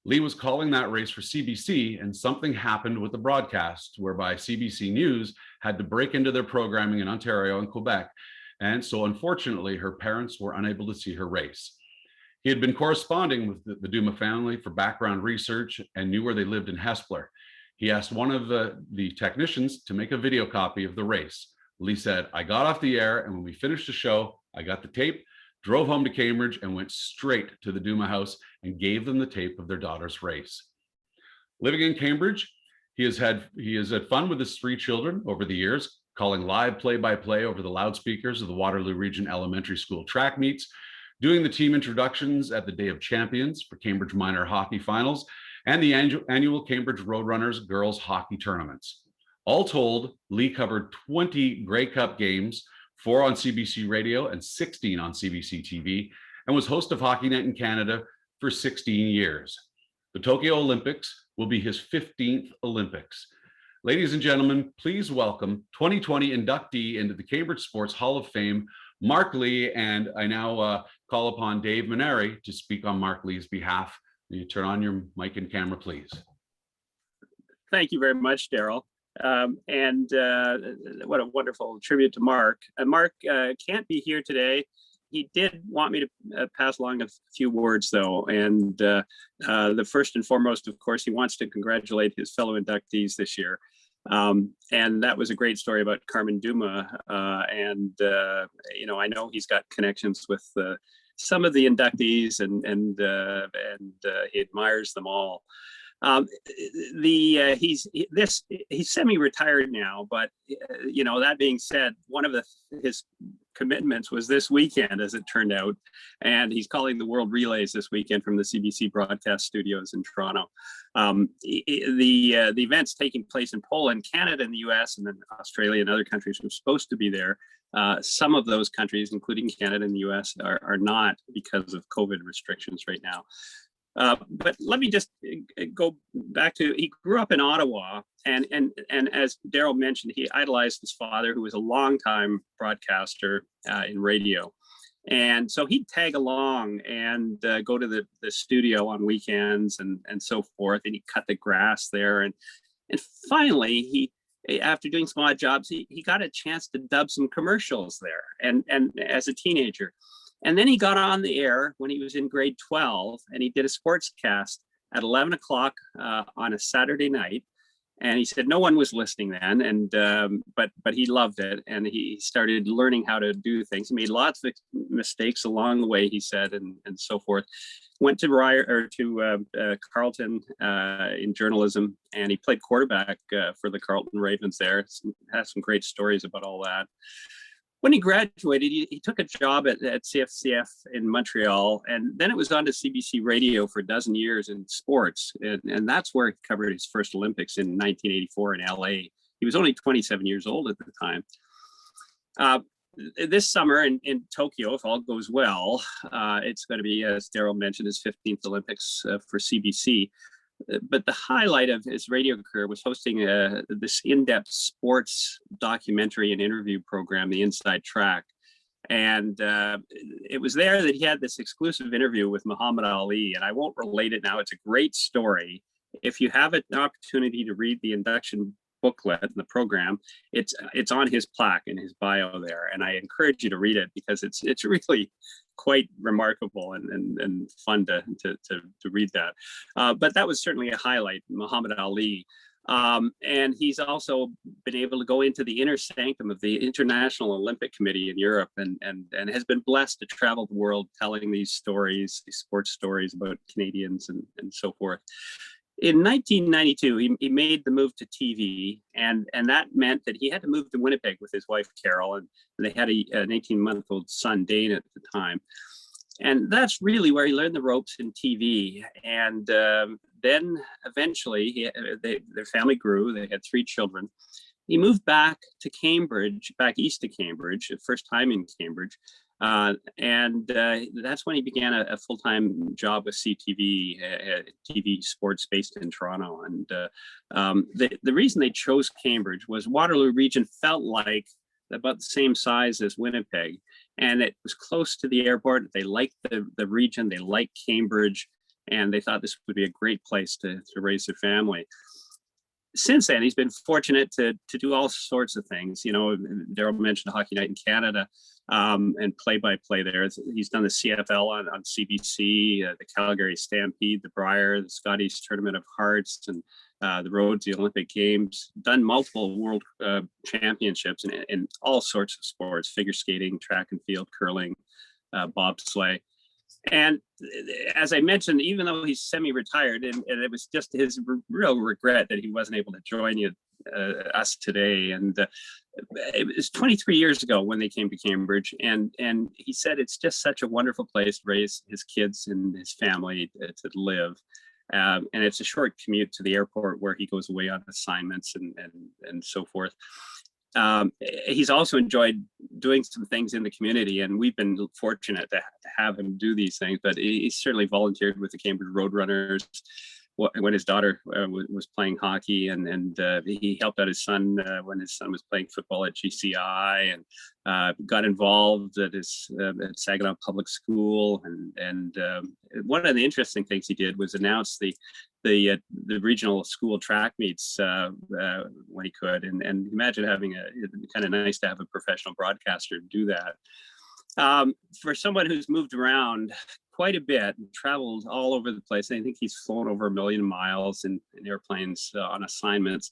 Lee was calling that race for CBC, and something happened with the broadcast whereby CBC News had to break into their programming in Ontario and Quebec. And so unfortunately, her parents were unable to see her race. He had been corresponding with the Duma family for background research and knew where they lived in Hespeler. He asked one of the technicians to make a video copy of the race. Lee said, "I got off the air, and when we finished the show, I got the tape, drove home to Cambridge, and went straight to the Duma house and gave them the tape of their daughter's race." Living in Cambridge, he has had fun with his 3 children over the years, calling live play-by-play over the loudspeakers of the Waterloo Region Elementary School track meets, doing the team introductions at the Day of Champions for Cambridge Minor Hockey Finals, and the annual Cambridge Roadrunners girls hockey tournaments. All told, Lee covered 20 Grey Cup games, 4 on CBC Radio and 16 on CBC TV, and was host of Hockey Night in Canada for 16 years. The Tokyo Olympics will be his 15th Olympics. Ladies and gentlemen, please welcome 2020 inductee into the Cambridge Sports Hall of Fame, Mark Lee. And I now call upon Dave Maneri to speak on Mark Lee's behalf. You turn on your mic and camera, please. Thank you very much, Daryl. What a wonderful tribute to Mark. Mark can't be here today. He did want me to pass along a few words, though. And the first and foremost, of course, he wants to congratulate his fellow inductees this year. And that was a great story about Carmen Duma. I know he's got connections with some of the inductees, and he admires them all. He's semi-retired now, but that being said, one of his commitments was this weekend, as it turned out, and he's calling the World Relays this weekend from the CBC broadcast studios in Toronto. The events taking place in Poland, Canada, and the US, and then Australia and other countries were supposed to be there. Some of those countries, including Canada and the US, are not because of COVID restrictions right now. But let me just go back to, he grew up in Ottawa, and as Daryl mentioned, he idolized his father, who was a longtime broadcaster in radio. And so he'd tag along and go to the studio on weekends and so forth, and he'd cut the grass there. And finally, after doing some odd jobs, he got a chance to dub some commercials there, and as a teenager. And then he got on the air when he was in grade 12, and he did a sportscast at 11 o'clock on a Saturday night. And he said no one was listening then, and but he loved it, and he started learning how to do things. He made lots of mistakes along the way, he said, and so forth. Went to Carleton in journalism, and he played quarterback for the Carleton Ravens there. Has some great stories about all that. When he graduated, he took a job at CFCF in Montreal, and then it was on to CBC Radio for a dozen years in sports. And that's where he covered his first Olympics in 1984 in LA. He was only 27 years old at the time. This summer in Tokyo, if all goes well, it's going to be, as Daryl mentioned, his 15th Olympics for CBC. But the highlight of his radio career was hosting this in-depth sports documentary and interview program, The Inside Track. And it was there that he had this exclusive interview with Muhammad Ali. And I won't relate it now. It's a great story. If you have an opportunity to read the induction booklet in the program, it's on his plaque in his bio there. And I encourage you to read it, because it's really quite remarkable and fun to read that. But that was certainly a highlight, Muhammad Ali. And he's also been able to go into the inner sanctum of the International Olympic Committee in Europe, and has been blessed to travel the world telling these stories, these sports stories about Canadians and so forth. In 1992, he made the move to TV, and that meant that he had to move to Winnipeg with his wife, Carol, and they had an 18-month-old son, Dane, at the time. And that's really where he learned the ropes in TV. And then eventually, their family grew. They had 3 children. He moved back to Cambridge, back east of Cambridge, the first time in Cambridge. And that's when he began a full-time job with CTV, TV sports based in Toronto. And the reason they chose Cambridge was Waterloo region felt like about the same size as Winnipeg, and it was close to the airport. They liked the region, they liked Cambridge, and they thought this would be a great place to raise their family. Since then, he's been fortunate to do all sorts of things. Daryl mentioned Hockey Night in Canada, and play-by-play there. He's done the CFL on CBC, the Calgary Stampede, the Brier, the Scotties Tournament of Hearts, and the road to the Olympic Games. Done multiple world championships in all sorts of sports: figure skating, track and field, curling, bobsleigh. And as I mentioned, even though he's semi-retired, and it was just his real regret that he wasn't able to join us today. And it was 23 years ago when they came to Cambridge, and he said it's just such a wonderful place to raise his kids and his family to live. And it's a short commute to the airport where he goes away on assignments and so forth. He's also enjoyed doing some things in the community, and we've been fortunate to have him do these things. But he's certainly volunteered with the Cambridge Roadrunners, when his daughter was playing hockey, and he helped out his son when his son was playing football at GCI, and got involved at at Saginaw Public School. And one of the interesting things he did was announce the regional school track meets when he could. And imagine having kind of nice to have a professional broadcaster do that. For someone who's moved around quite a bit and traveled all over the place, I think he's flown over 1 million miles in airplanes on assignments.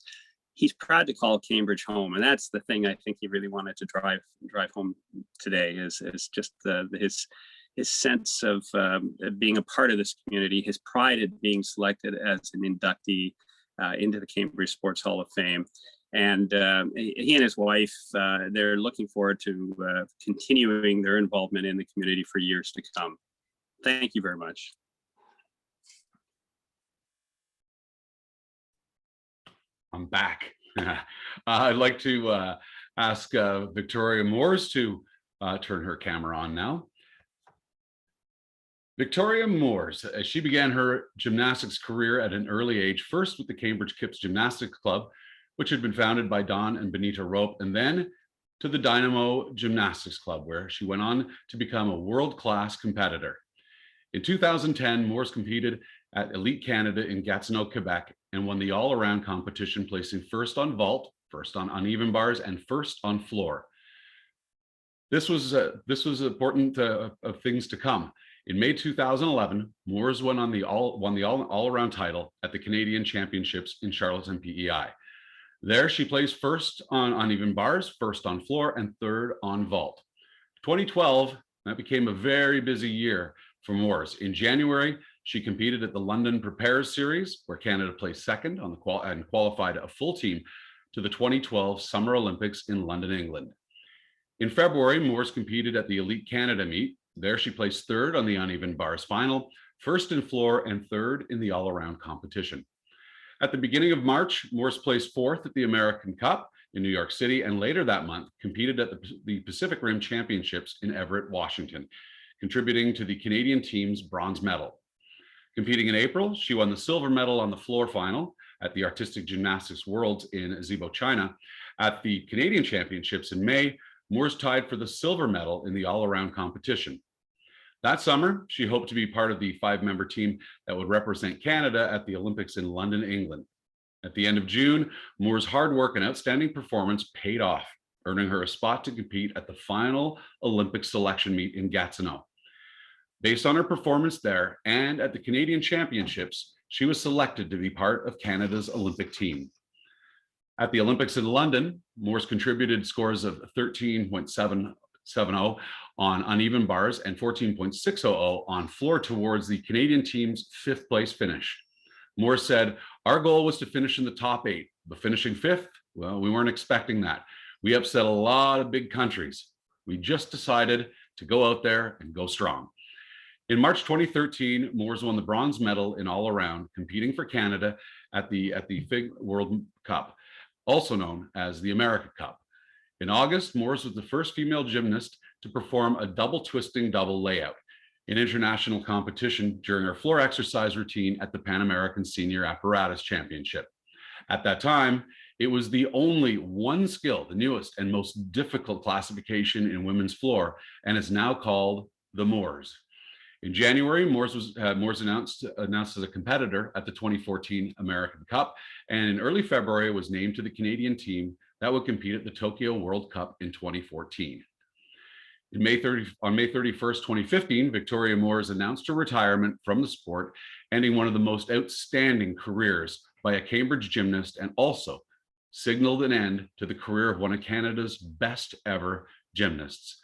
He's proud to call Cambridge home, and that's the thing I think he really wanted to drive home today. Is just his sense of being a part of this community, his pride at being selected as an inductee into the Cambridge Sports Hall of Fame. And he and his wife, they're looking forward to continuing their involvement in the community for years to come. Thank you very much. I'm back. I'd like to ask Victoria Moores to turn her camera on now. Victoria Moores, as she began her gymnastics career at an early age, first with the Cambridge Kips Gymnastics Club, which had been founded by Don and Benita Rope, and then to the Dynamo Gymnastics Club, where she went on to become a world-class competitor. In 2010, Moores competed at Elite Canada in Gatineau, Quebec, and won the all-around competition, placing first on vault, first on uneven bars, and first on floor. This was important of things to come. In May 2011, Moores won the all-around title at the Canadian Championships in Charlottetown, PEI. There, she placed first on uneven bars, first on floor, and third on vault. 2012, that became a very busy year for Moores. In January, she competed at the London Prepares Series, where Canada placed second on and qualified a full team to the 2012 Summer Olympics in London, England. In February, Moores competed at the Elite Canada meet. There, she placed third on the uneven bars final, first in floor, and third in the all-around competition. At the beginning of March, Moores placed fourth at the American Cup in New York City, and later that month competed at the Pacific Rim Championships in Everett, Washington, contributing to the Canadian team's bronze medal. Competing in April, she won the silver medal on the floor final at the Artistic Gymnastics Worlds in Zibo, China. At the Canadian Championships in May, Moores tied for the silver medal in the all-around competition. That summer, she hoped to be part of the 5-member team that would represent Canada at the Olympics in London, England. At the end of June, Moore's hard work and outstanding performance paid off, earning her a spot to compete at the final Olympic selection meet in Gatineau. Based on her performance there and at the Canadian Championships, she was selected to be part of Canada's Olympic team. At the Olympics in London, Moores contributed scores of 13.770 on uneven bars and 14.600 on floor towards the Canadian team's 5th place finish. Moores said, "Our goal was to finish in the top 8, but finishing 5th, well, we weren't expecting that. We upset a lot of big countries. We just decided to go out there and go strong." In March 2013, Moores won the bronze medal in all around, competing for Canada at the FIG World Cup, also known as the America Cup. In August, Moores was the first female gymnast to perform a double twisting double layout in international competition during her floor exercise routine at the Pan American Senior Apparatus Championship. At that time, it was the only one skill, the newest and most difficult classification in women's floor, and is now called the Moores. In January, Moores announced as a competitor at the 2014 American Cup, and in early February was named to the Canadian team that would compete at the Tokyo World Cup in 2014. On May 31st, 2015, Victoria Moores announced her retirement from the sport, ending one of the most outstanding careers by a Cambridge gymnast, and also signaled an end to the career of one of Canada's best ever gymnasts.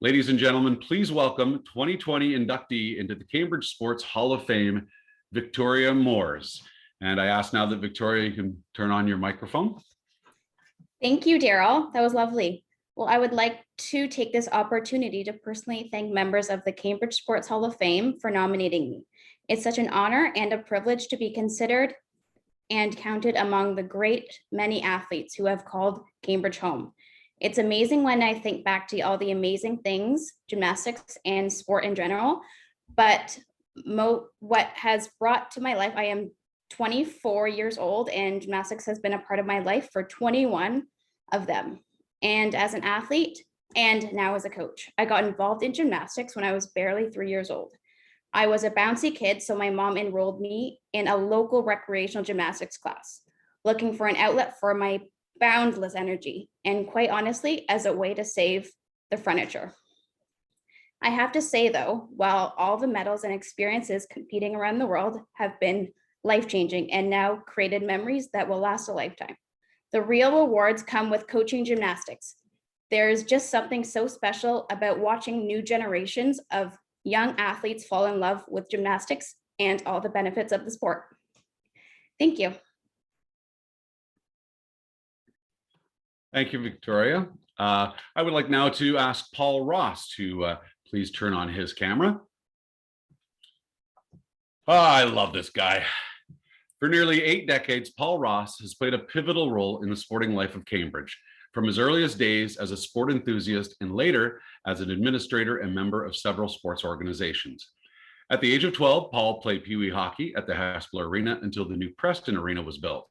Ladies and gentlemen, please welcome 2020 inductee into the Cambridge Sports Hall of Fame, Victoria Moores. And I ask now that Victoria, you can turn on your microphone. Thank you, Daryl. That was lovely. Well, I would like to take this opportunity to personally thank members of the Cambridge Sports Hall of Fame for nominating me. It's such an honor and a privilege to be considered and counted among the great many athletes who have called Cambridge home. It's amazing when I think back to all the amazing things, gymnastics and sport in general, but what has brought to my life, I am 24 years old, and gymnastics has been a part of my life for 21 of them. And as an athlete, and now as a coach, I got involved in gymnastics when I was barely 3 years old. I was a bouncy kid, so my mom enrolled me in a local recreational gymnastics class, looking for an outlet for my boundless energy, and quite honestly, as a way to save the furniture. I have to say though, while all the medals and experiences competing around the world have been life-changing and now created memories that will last a lifetime, the real rewards come with coaching gymnastics. There's just something so special about watching new generations of young athletes fall in love with gymnastics and all the benefits of the sport. Thank you. Thank you, Victoria. I would like now to ask Paul Ross to please turn on his camera. Oh, I love this guy. For nearly 8 decades, Paul Ross has played a pivotal role in the sporting life of Cambridge, from his earliest days as a sport enthusiast and later as an administrator and member of several sports organizations. At the age of 12, Paul played Pee Wee hockey at the Hespeler Arena until the new Preston Arena was built.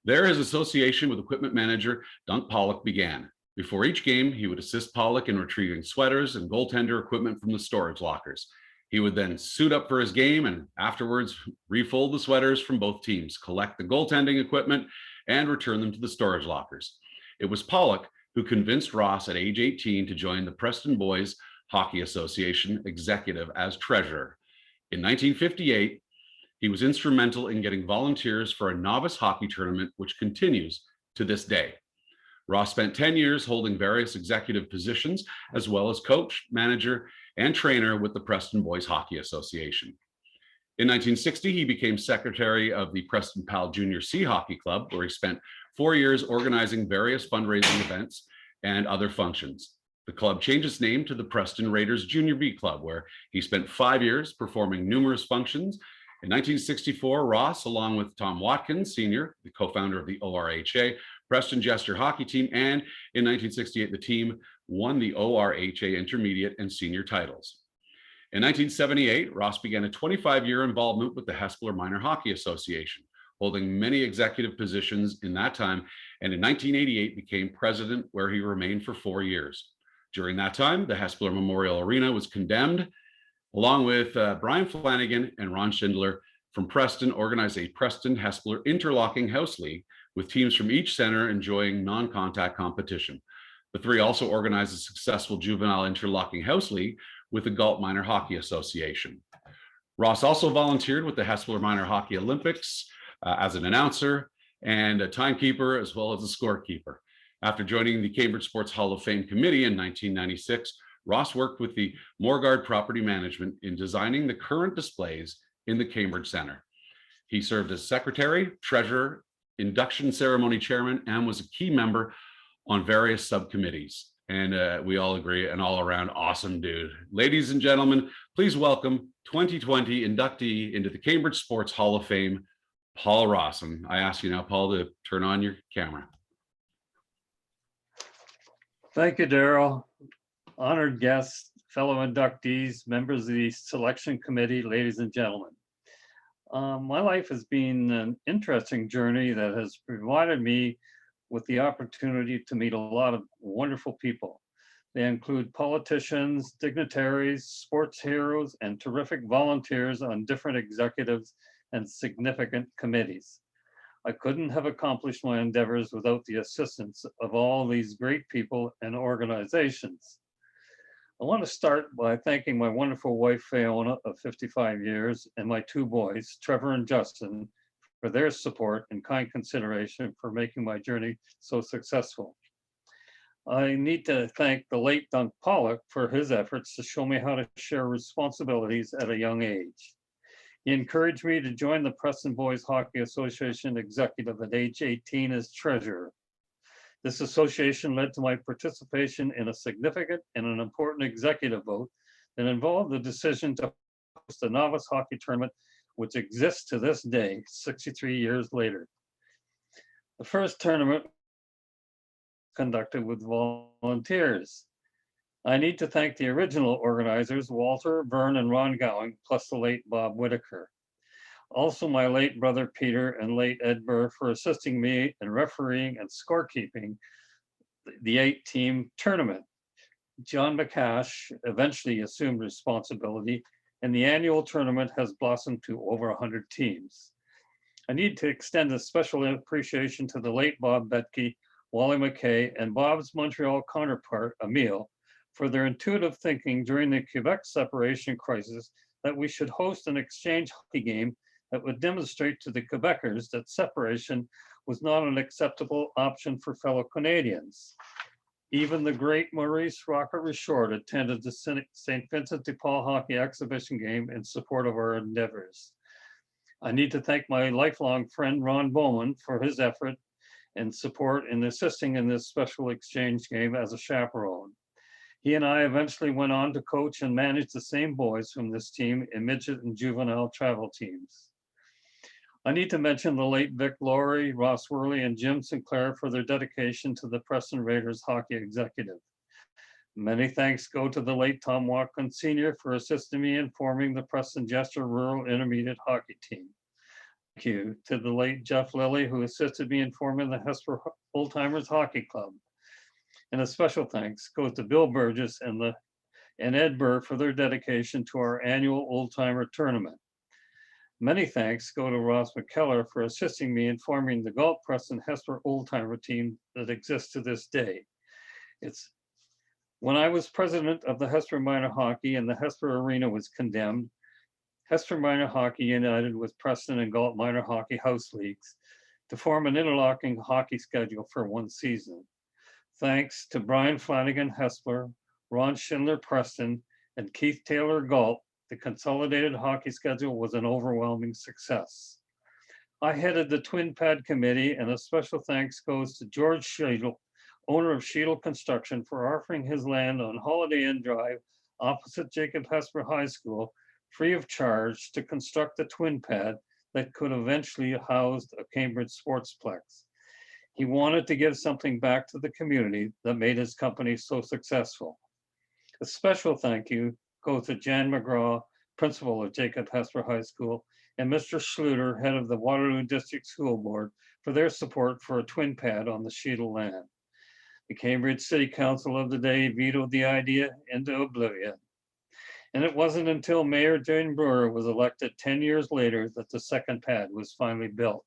There, his association with equipment manager Dunk Pollock began. Before each game, he would assist Pollock in retrieving sweaters and goaltender equipment from the storage lockers. He would then suit up for his game and afterwards refold the sweaters from both teams, collect the goaltending equipment, and return them to the storage lockers. It was Pollock who convinced Ross at age 18 to join the Preston Boys Hockey Association executive as treasurer. In 1958, he was instrumental in getting volunteers for a novice hockey tournament, which continues to this day. Ross spent 10 years holding various executive positions, as well as coach, manager, and trainer with the Preston Boys Hockey Association. In 1960, he became secretary of the Preston Pal Junior C Hockey Club, where he spent 4 years organizing various fundraising events and other functions. The club changed its name to the Preston Raiders Junior B Club, where he spent 5 years performing numerous functions. In 1964, Ross, along with Tom Watkins, Sr., the co-founder of the ORHA, Preston Jester hockey team, and in 1968, the team won the ORHA intermediate and senior titles. In 1978, Ross began a 25-year involvement with the Hespeler Minor Hockey Association, holding many executive positions in that time, and in 1988 became president, where he remained for 4 years. During that time, the Hespeler Memorial Arena was condemned, along with Brian Flanagan and Ron Schindler from Preston, organized a Preston Hespeler Interlocking House League with teams from each center enjoying non-contact competition. The three also organized a successful juvenile interlocking house league with the Galt Minor Hockey Association. Ross also volunteered with the Hespeler Minor Hockey Olympics as an announcer and a timekeeper, as well as a scorekeeper. After joining the Cambridge Sports Hall of Fame Committee in 1996, Ross worked with the Morgard Property Management in designing the current displays in the Cambridge Center. He served as secretary, treasurer, induction ceremony chairman, and was a key member on various subcommittees. And we all agree, an all-around awesome dude. Ladies and gentlemen, please welcome 2020 inductee into the Cambridge Sports Hall of Fame, Paul Ross. And I ask you now, Paul, to turn on your camera. Thank you, Daryl. Honored guests, fellow inductees, members of the selection committee, ladies and gentlemen. My life has been an interesting journey that has provided me with the opportunity to meet a lot of wonderful people. They include politicians, dignitaries, sports heroes, and terrific volunteers on different executives and significant committees. I couldn't have accomplished my endeavors without the assistance of all these great people and organizations. I want to start by thanking my wonderful wife, Fiona, of 55 years, and my 2 boys, Trevor and Justin, for their support and kind consideration for making my journey so successful. I need to thank the late Dunk Pollock for his efforts to show me how to share responsibilities at a young age. He encouraged me to join the Preston Boys Hockey Association executive at age 18 as treasurer. This association led to my participation in a significant and an important executive vote that involved the decision to host a novice hockey tournament, which exists to this day, 63 years later. The first tournament conducted with volunteers. I need to thank the original organizers, Walter, Vern, and Ron Gowing, plus the late Bob Whitaker. Also my late brother Peter and late Ed Burr for assisting me in refereeing and scorekeeping the 8-team tournament. John McCash eventually assumed responsibility, and the annual tournament has blossomed to over 100 teams. I need to extend a special appreciation to the late Bob Betke, Wally McKay, and Bob's Montreal counterpart, Emile, for their intuitive thinking during the Quebec separation crisis that we should host an exchange hockey game that would demonstrate to the Quebecers that separation was not an acceptable option for fellow Canadians. Even the great Maurice Rocket Richord attended the St. Vincent de Paul hockey exhibition game in support of our endeavors. I need to thank my lifelong friend Ron Bowman for his effort and support in assisting in this special exchange game as a chaperone. He and I eventually went on to coach and manage the same boys from this team in midget and juvenile travel teams. I need to mention the late Vic Laurie, Ross Worley, and Jim Sinclair for their dedication to the Preston Raiders hockey executive. Many thanks go to the late Tom Watkins Sr. for assisting me in forming the Preston Jester Rural Intermediate Hockey Team. Thank you to the late Jeff Lilly, who assisted me in forming the Hesper Old Timers Hockey Club. And a special thanks goes to Bill Burgess and Ed Burr for their dedication to our annual Old Timer Tournament. Many thanks go to Ross McKellar for assisting me in forming the Galt Preston Hesper Old Timer team that exists to this day. When I was president of the Hesper Minor Hockey and the Hesper Arena was condemned, Hesper Minor Hockey united with Preston and Galt Minor Hockey House Leagues to form an interlocking hockey schedule for one season. Thanks to Brian Flanagan Hesper, Ron Schindler Preston, and Keith Taylor Galt, the consolidated hockey schedule was an overwhelming success. I headed the Twin Pad Committee, and a special thanks goes to George Sheedle, owner of Sheedle Construction, for offering his land on Holiday Inn Drive opposite Jacob Hesper High School free of charge to construct a twin pad that could eventually house a Cambridge Sportsplex. He wanted to give something back to the community that made his company so successful. A special thank you goes to Jan McGraw, principal of Jacob Hesper High School, and Mr. Schluter, head of the Waterloo District School Board, for their support for a twin pad on the Sheedle land. The Cambridge City Council of the day vetoed the idea into oblivion. And it wasn't until Mayor Jane Brewer was elected 10 years later that the second pad was finally built.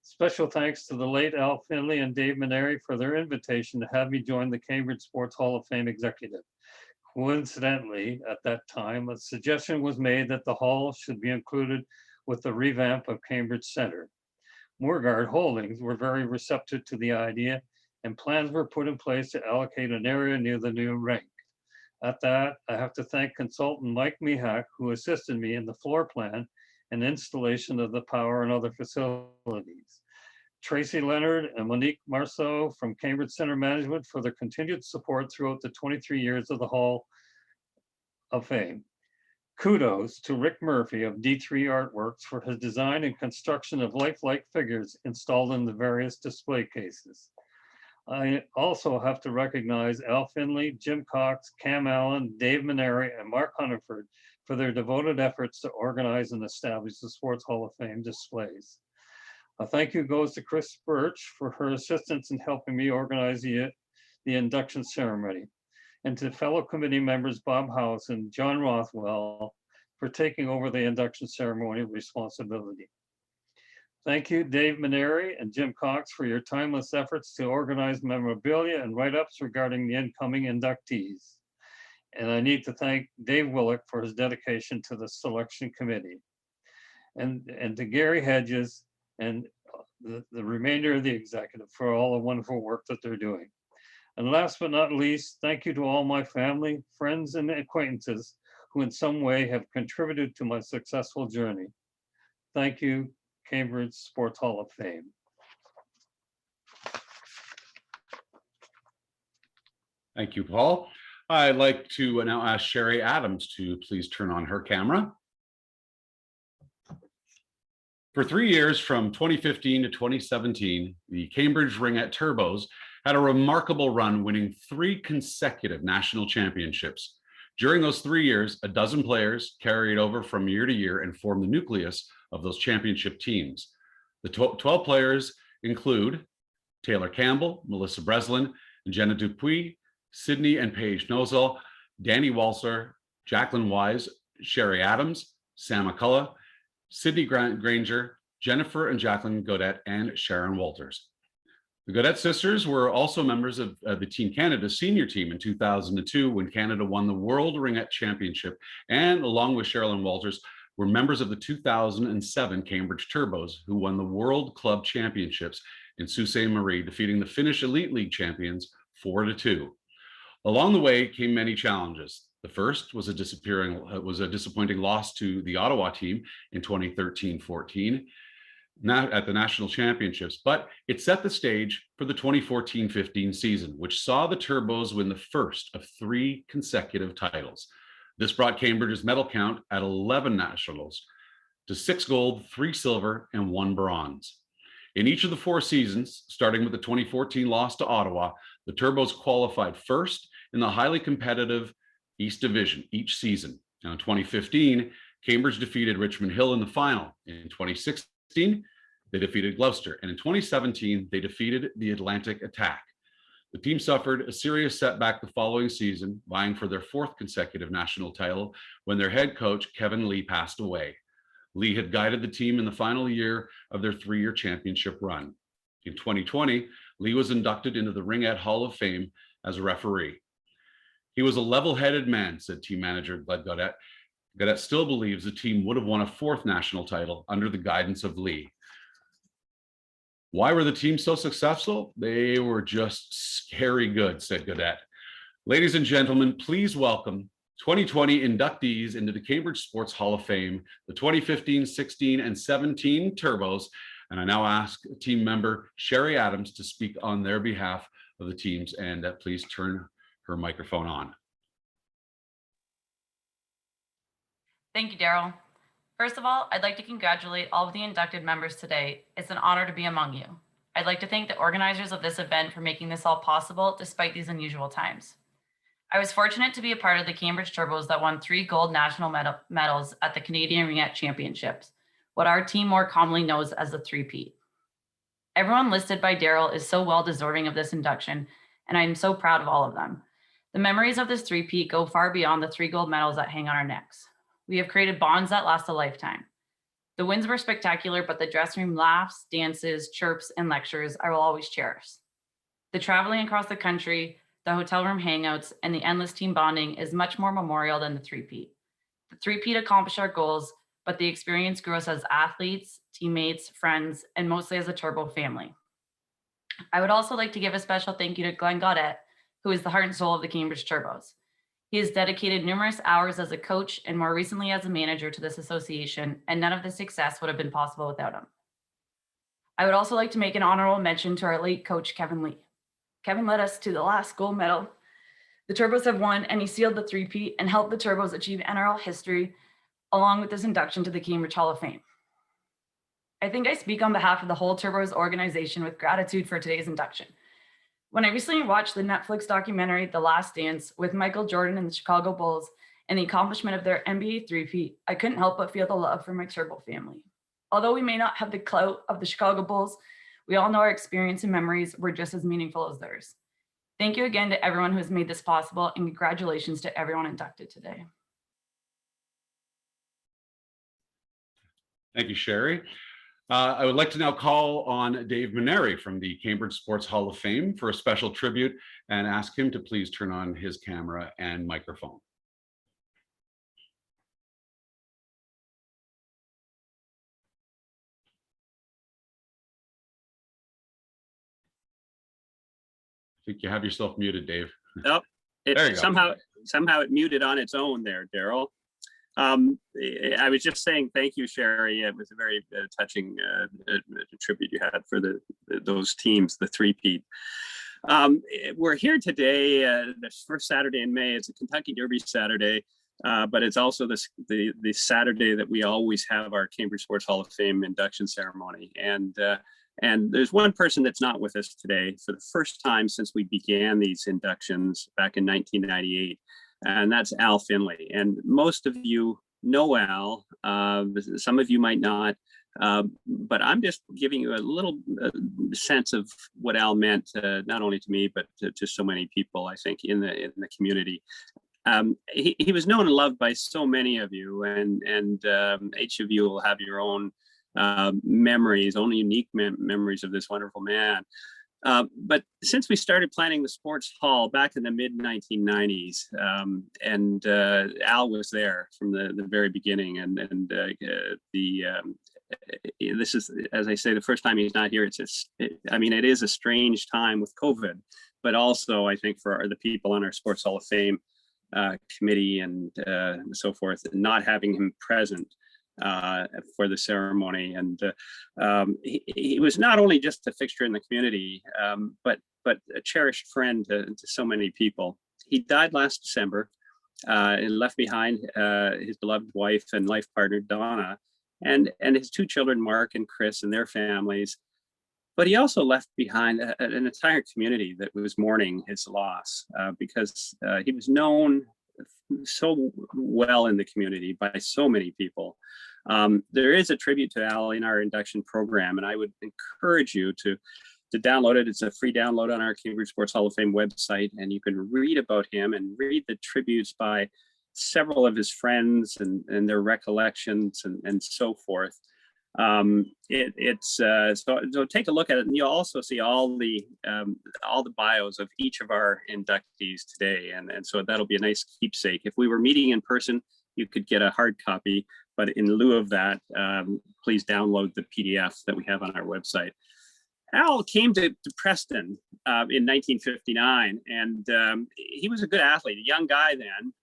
Special thanks to the late Al Finley and Dave Maneri for their invitation to have me join the Cambridge Sports Hall of Fame executive. Coincidentally, at that time, a suggestion was made that the hall should be included with the revamp of Cambridge Center. Moorgard Holdings were very receptive to the idea, and plans were put in place to allocate an area near the new rink. At that, I have to thank consultant Mike Mihak, who assisted me in the floor plan and installation of the power and other facilities. Tracy Leonard and Monique Marceau from Cambridge Center Management for their continued support throughout the 23 years of the Hall of Fame. Kudos to Rick Murphy of D3 Artworks for his design and construction of lifelike figures installed in the various display cases. I also have to recognize Al Finley, Jim Cox, Cam Allen, Dave Maneri, and Mark Hunterford for their devoted efforts to organize and establish the Sports Hall of Fame displays. A thank you goes to Chris Birch for her assistance in helping me organize the induction ceremony, and to fellow committee members Bob House and John Rothwell for taking over the induction ceremony responsibility. Thank you, Dave Maneri and Jim Cox, for your timeless efforts to organize memorabilia and write-ups regarding the incoming inductees. And I need to thank Dave Willick for his dedication to the selection committee. And to Gary Hedges and the remainder of the executive for all the wonderful work that they're doing. And last but not least, thank you to all my family, friends, and acquaintances who in some way have contributed to my successful journey. Thank you, Cambridge Sports Hall of Fame. Thank you, Paul. I'd like to now ask Sherry Adams to please turn on her camera. For 3 years, from 2015 to 2017, the Cambridge Ringette Turbos had a remarkable run, winning 3 consecutive national championships. During those 3 years, a dozen players carried over from year to year and formed the nucleus of those championship teams. The 12 players include Taylor Campbell, Melissa Breslin, Jenna Dupuis, Sydney and Paige Nozel, Danny Walser, Jacqueline Wise, Sherry Adams, Sam McCullough, Sydney Granger, Jennifer and Jacqueline Godette, and Sharon Walters. The Godette sisters were also members of the Team Canada senior team in 2002 when Canada won the World Ringette Championship, and along with Sherilyn Walters, were members of the 2007 Cambridge Turbos, who won the World Club Championships in Sault Ste. Marie, defeating the Finnish Elite League champions 4-2. Along the way came many challenges. The first was a disappointing loss to the Ottawa team in 2013-14 at the national championships, but it set the stage for the 2014-15 season, which saw the Turbos win the first of 3 consecutive titles. This brought Cambridge's medal count at 11 nationals to 6 gold, 3 silver, and 1 bronze. In each of the 4 seasons, starting with the 2014 loss to Ottawa, the Turbos qualified first in the highly competitive East Division each season. Now in 2015, Cambridge defeated Richmond Hill in the final. In 2016, they defeated Gloucester, and in 2017, they defeated the Atlantic Attack. The team suffered a serious setback the following season, vying for their 4th consecutive national title when their head coach, Kevin Lee, passed away. Lee had guided the team in the final year of their 3-year championship run. In 2020, Lee was inducted into the Ringette Hall of Fame as a referee. He was a level-headed man, said team manager Glenn Godette. Godette still believes the team would have won a 4th national title under the guidance of Lee. Why were the teams so successful? They were just scary good, said Godette. Ladies and gentlemen, please welcome 2020 inductees into the Cambridge Sports Hall of Fame, the 2015, 16, and 17 Turbos. And I now ask team member Sherry Adams to speak on their behalf of the teams, and please turn her microphone on. Thank you, Daryl. First of all, I'd like to congratulate all of the inducted members today. It's an honor to be among you. I'd like to thank the organizers of this event for making this all possible despite these unusual times. I was fortunate to be a part of the Cambridge Turbos that won 3 gold national medals at the Canadian Ringette Championships, what our team more commonly knows as the 3-peat. Everyone listed by Daryl is so well deserving of this induction, and I'm so proud of all of them. The memories of this 3-peat go far beyond the 3 gold medals that hang on our necks. We have created bonds that last a lifetime. The wins were spectacular, but the dressing room laughs, dances, chirps, and lectures I will always cherish. The traveling across the country, the hotel room hangouts, and the endless team bonding is much more memorial than the 3-peat. The 3-peat accomplished our goals, but the experience grew us as athletes, teammates, friends, and mostly as a Turbo family. I would also like to give a special thank you to Glenn Godette, who is the heart and soul of the Cambridge Turbos. He has dedicated numerous hours as a coach and more recently as a manager to this association, and none of this success would have been possible without him. I would also like to make an honorable mention to our late coach, Kevin Lee. Kevin led us to the last gold medal the Turbos have won, and he sealed the 3-peat and helped the Turbos achieve NRL history along with this induction to the Cambridge Hall of Fame. I think I speak on behalf of the whole Turbos organization with gratitude for today's induction. When I recently watched the Netflix documentary, The Last Dance, with Michael Jordan and the Chicago Bulls and the accomplishment of their NBA 3-peat, I couldn't help but feel the love for my Turbo family. Although we may not have the clout of the Chicago Bulls, we all know our experience and memories were just as meaningful as theirs. Thank you again to everyone who has made this possible, and congratulations to everyone inducted today. Thank you, Sherry. I would like to now call on Dave Maneri from the Cambridge Sports Hall of Fame for a special tribute and ask him to please turn on his camera and microphone. I think you have yourself muted, Dave. Nope. There you go. Somehow it muted on its own there, Daryl. I was just saying thank you, Sherry. It was a very touching tribute you had for those teams, the 3-peat. We're here today, the first Saturday in May. It's a Kentucky Derby Saturday, but it's also the Saturday that we always have our Cambridge Sports Hall of Fame induction ceremony. And there's one person that's not with us today. For the first time since we began these inductions back in 1998, and that's Al Finley. And most of you know Al, some of you might not, but I'm just giving you a little sense of what Al meant, not only to me, but to so many people, I think, in the community. He was known and loved by so many of you, and each of you will have your own memories, own unique memories of this wonderful man. But since we started planning the sports hall back in the mid 1990s, and Al was there from the very beginning, and this is, as I say, the first time he's not here. It is a strange time with COVID, but also I think for the people on our Sports Hall of Fame committee and so forth, not having him present for the ceremony. And he was not only just a fixture in the community, but a cherished friend to so many people. He died last December and left behind his beloved wife and life partner, Donna, and his two children, Mark and Chris, and their families. But he also left behind an entire community that was mourning his loss because he was known so well in the community by so many people. There is a tribute to Al in our induction program, and I would encourage you to download it. It's a free download on our Cambridge Sports Hall of Fame website, and you can read about him and read the tributes by several of his friends and their recollections and so forth. So take a look at it, and you'll also see all the bios of each of our inductees today, and so that'll be a nice keepsake. If we were meeting in person, you could get a hard copy, but in lieu of that, please download the PDF that we have on our website. Al came to Preston in 1959, and he was a good athlete, a young guy then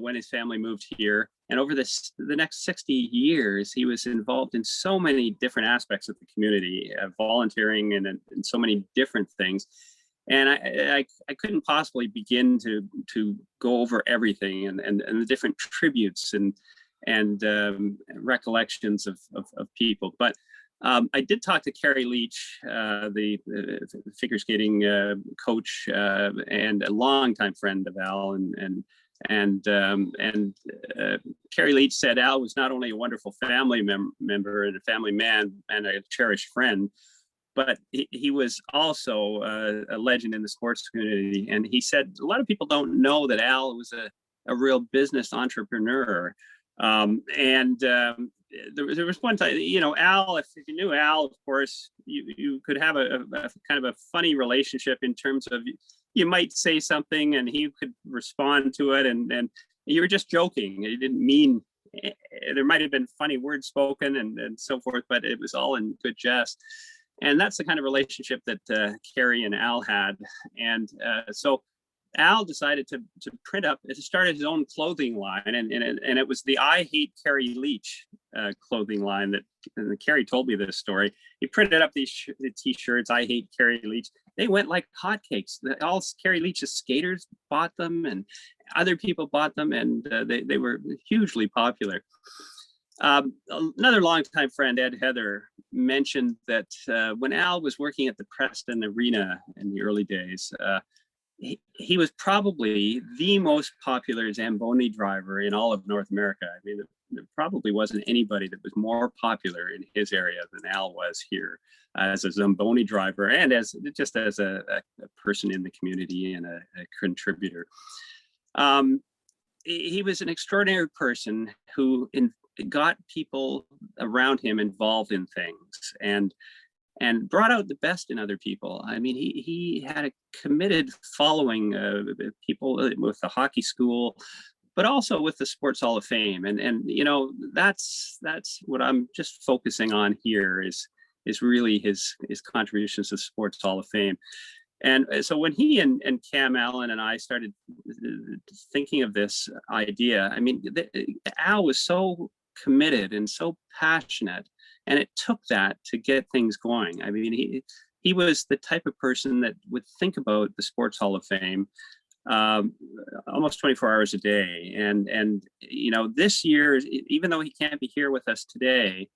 when his family moved here. And over the next 60 years, he was involved in so many different aspects of the community, volunteering and so many different things. And I couldn't possibly begin to go over everything and the different tributes and recollections of people. But I did talk to Carrie Leach, the figure skating coach and a longtime friend of Al, and Carrie Leach said Al was not only a wonderful family member and a family man and a cherished friend, but he was also a legend in the sports community. And he said a lot of people don't know that Al was a real business entrepreneur. There was one time, Al, if you knew Al, of course, you could have a kind of a funny relationship in terms of you might say something and he could respond to it, and you were just joking. You didn't mean, there might have been funny words spoken and so forth, but it was all in good jest. And that's the kind of relationship that Carrie and Al had. And so Al decided to print up, to start his own clothing line, and it was the I Hate Carrie Leach clothing line that, and Carrie told me this story. He printed up the t-shirts, I Hate Carrie Leach. They went like hotcakes. All Carrie Leach's skaters bought them, and other people bought them, and they were hugely popular. Another longtime friend, Ed Heather, mentioned that when Al was working at the Preston Arena in the early days, he was probably the most popular Zamboni driver in all of North America. I mean, there probably wasn't anybody that was more popular in his area than Al was here as a Zamboni driver and as a person in the community and a contributor. He was an extraordinary person who got people around him involved in things and brought out the best in other people. I mean, he had a committed following of people with the hockey school, but also with the Sports Hall of Fame. And that's what I'm just focusing on here is really his contributions to the Sports Hall of Fame. And so when he and Cam Allen and I started thinking of this idea, I mean, Al was so committed and so passionate, and it took that to get things going. I mean, he was the type of person that would think about the Sports Hall of Fame almost 24 hours a day. And this year, even though he can't be here with us today,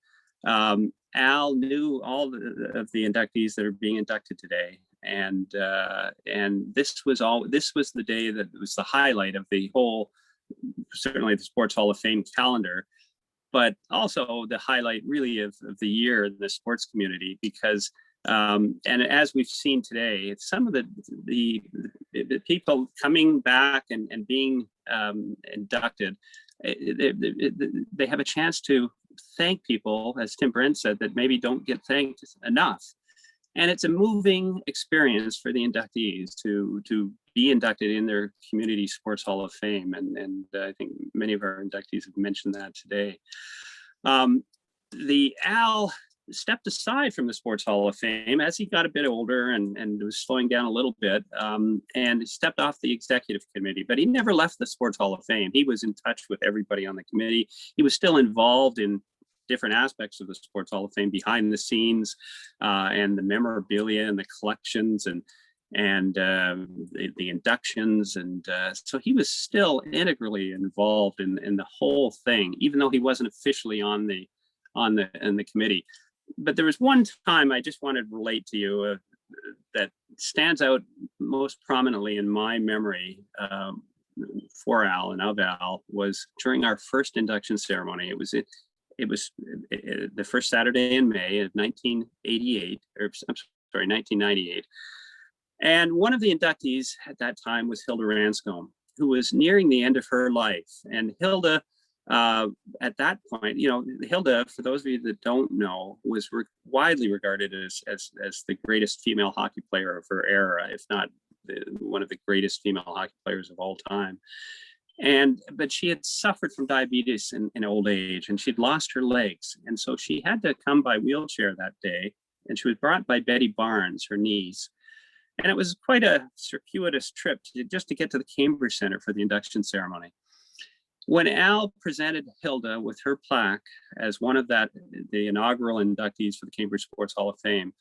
Al knew all of the inductees that are being inducted today. and this was the day that was the highlight of the whole, certainly the Sports Hall of Fame calendar, but also the highlight really of the year in the sports community, because and as we've seen today, some of the people coming back and being inducted, they have a chance to thank people, as Tim Brent said, that maybe don't get thanked enough. And it's a moving experience for the inductees to be inducted in their community sports hall of fame. And I think many of our inductees have mentioned that today. The Al stepped aside from the Sports Hall of Fame as he got a bit older and was slowing down a little bit, and stepped off the executive committee, but he never left the Sports Hall of Fame. He was in touch with everybody on the committee. He was still involved in different aspects of the Sports Hall of Fame behind the scenes, and the memorabilia and the collections and the inductions. And so he was still integrally involved in the whole thing, even though he wasn't officially on the committee. But there was one time I just wanted to relate to you that stands out most prominently in my memory for Al and of Al, was during our first induction ceremony. It was the first Saturday in May of 1998. And one of the inductees at that time was Hilda Ranscombe, who was nearing the end of her life. And Hilda, at that point, Hilda, for those of you that don't know, was widely regarded as the greatest female hockey player of her era, if not one of the greatest female hockey players of all time. But she had suffered from diabetes in old age, and she'd lost her legs. And so she had to come by wheelchair that day, and she was brought by Betty Barnes, her niece. And it was quite a circuitous trip just to get to the Cambridge Center for the induction ceremony. When Al presented Hilda with her plaque as one of the inaugural inductees for the Cambridge Sports Hall of Fame,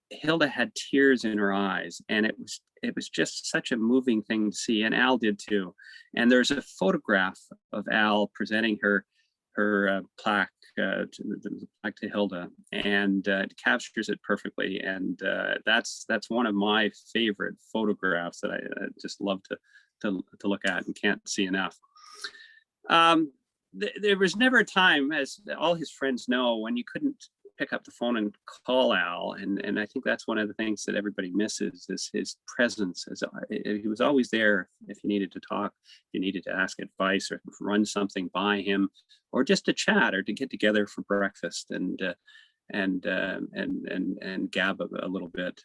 Hilda had tears in her eyes, and it was just such a moving thing to see, and Al did too. And there's a photograph of Al presenting her plaque to Hilda, and it captures it perfectly. And that's one of my favorite photographs that I just love to look at and can't see enough. There was never a time, as all his friends know, when you couldn't pick up the phone and call Al, and I think that's one of the things that everybody misses, is his presence. He was always there if you needed to talk, if you needed to ask advice or run something by him, or just to chat or to get together for breakfast and gab a little bit.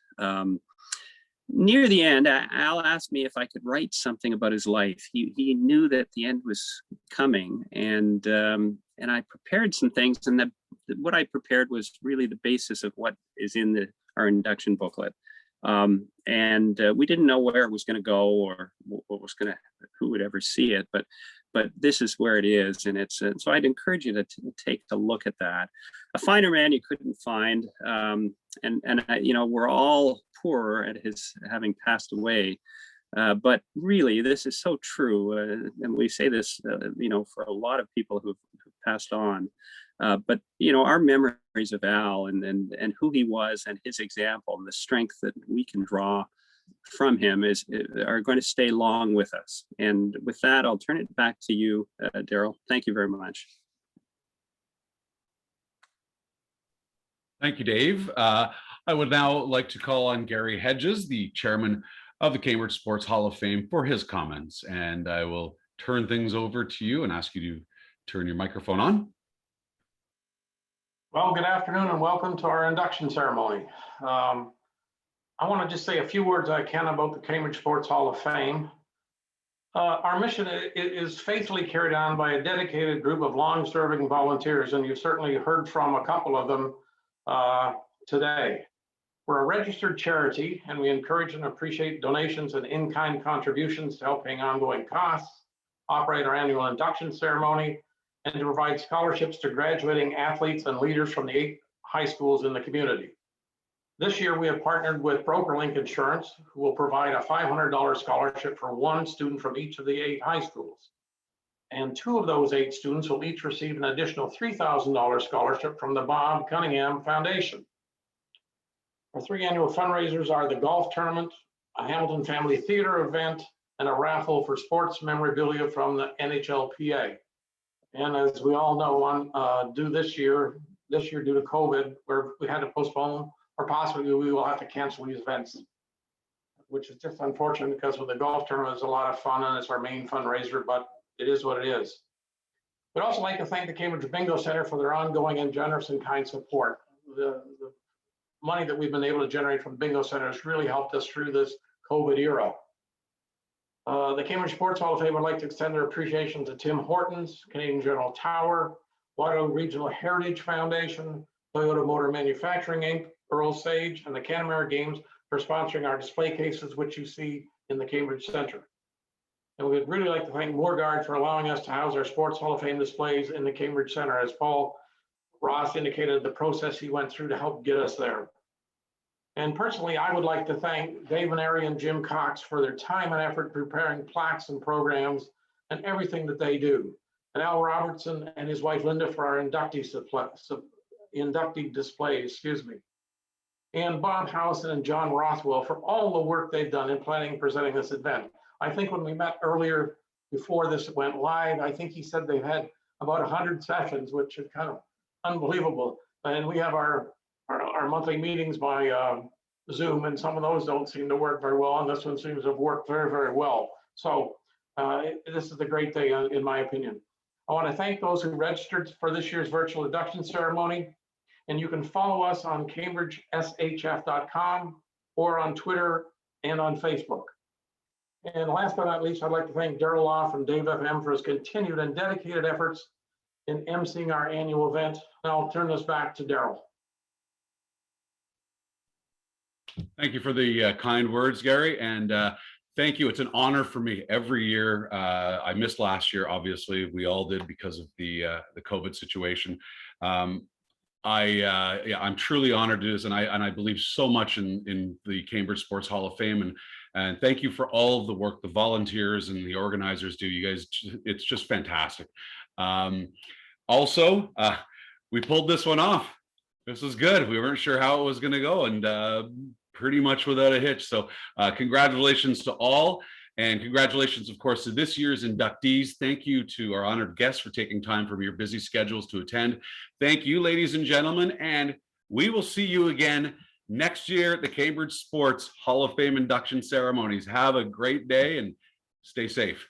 Near the end, Al asked me if I could write something about his life. He knew that the end was coming, and I prepared some things, and what I prepared was really the basis of what is in our induction booklet. We didn't know where it was going to go or who would ever see it, but this is where it is, and so I'd encourage you to take a look at that. A finer man you couldn't find, we're all poor at his having passed away, but really this is so true, and we say this for a lot of people who've passed on, but our memories of Al and who he was and his example and the strength that we can draw from him are going to stay long with us. And with that, I'll turn it back to you, Daryl. Thank you very much. Thank you, Dave. I would now like to call on Gary Hedges, the chairman of the Cambridge Sports Hall of Fame, for his comments. And I will turn things over to you and ask you to turn your microphone on. Well, good afternoon and welcome to our induction ceremony. I want to just say a few words I can about the Cambridge Sports Hall of Fame. Our mission is faithfully carried on by a dedicated group of long-serving volunteers, and you've certainly heard from a couple of them today. We're a registered charity, and we encourage and appreciate donations and in-kind contributions to help pay ongoing costs, operate our annual induction ceremony, and to provide scholarships to graduating athletes and leaders from the 8 high schools in the community. This year, we have partnered with BrokerLink Insurance, who will provide a $500 scholarship for one student from each of the 8 high schools. And 2 of those 8 students will each receive an additional $3,000 scholarship from the Bob Cunningham Foundation. Our 3 annual fundraisers are the golf tournament, a Hamilton Family Theater event, and a raffle for sports memorabilia from the NHLPA. And as we all know, on due this year due to COVID, where we had to postpone, or possibly we will have to cancel these events, which is just unfortunate because with the golf tournament is a lot of fun and it's our main fundraiser, but it is what it is. We'd also like to thank the Cambridge Bingo Center for their ongoing and generous and kind support. The money that we've been able to generate from the Bingo Center has really helped us through this COVID era. The Cambridge Sports Hall of Fame would like to extend their appreciation to Tim Hortons, Canadian General Tower, Waterloo Regional Heritage Foundation, Toyota Motor Manufacturing Inc., Earl Sage, and the Canamara Games for sponsoring our display cases, which you see in the Cambridge Center. And we'd really like to thank Moorguard for allowing us to house our Sports Hall of Fame displays in the Cambridge Center, as Paul Ross indicated the process he went through to help get us there. And personally, I would like to thank Dave Maneri and Jim Cox for their time and effort preparing plaques and programs and everything that they do. And Al Robertson and his wife Linda for our inductee displays, And Bob Howson and John Rothwell for all the work they've done in planning and presenting this event. I think when we met earlier before this went live, I think he said they've had about 100 sessions, which is kind of unbelievable. And we have our monthly meetings by Zoom, and some of those don't seem to work very well, and this one seems to have worked very, very well. So this is a great day, in my opinion. I want to thank those who registered for this year's virtual induction ceremony, and you can follow us on cambridgeshf.com or on Twitter and on Facebook. And last but not least, I'd like to thank Daryl Loff and Dave FM for his continued and dedicated efforts in emceeing our annual event. Now I'll turn this back to Daryl. Thank you for the kind words, Gary, and thank you. It's an honor for me every year. I missed last year, obviously. We all did because of the COVID situation. I'm truly honored to do this, and I believe so much in the Cambridge Sports Hall of Fame, and thank you for all of the work the volunteers and the organizers do. You guys, it's just fantastic. Also, we pulled this one off. This was good. We weren't sure how it was going to go, and pretty much without a hitch. So congratulations to all, and congratulations, of course, to this year's inductees. Thank you to our honored guests for taking time from your busy schedules to attend. Thank you, ladies and gentlemen, and we will see you again next year at the Cambridge Sports Hall of Fame induction ceremonies. Have a great day and stay safe.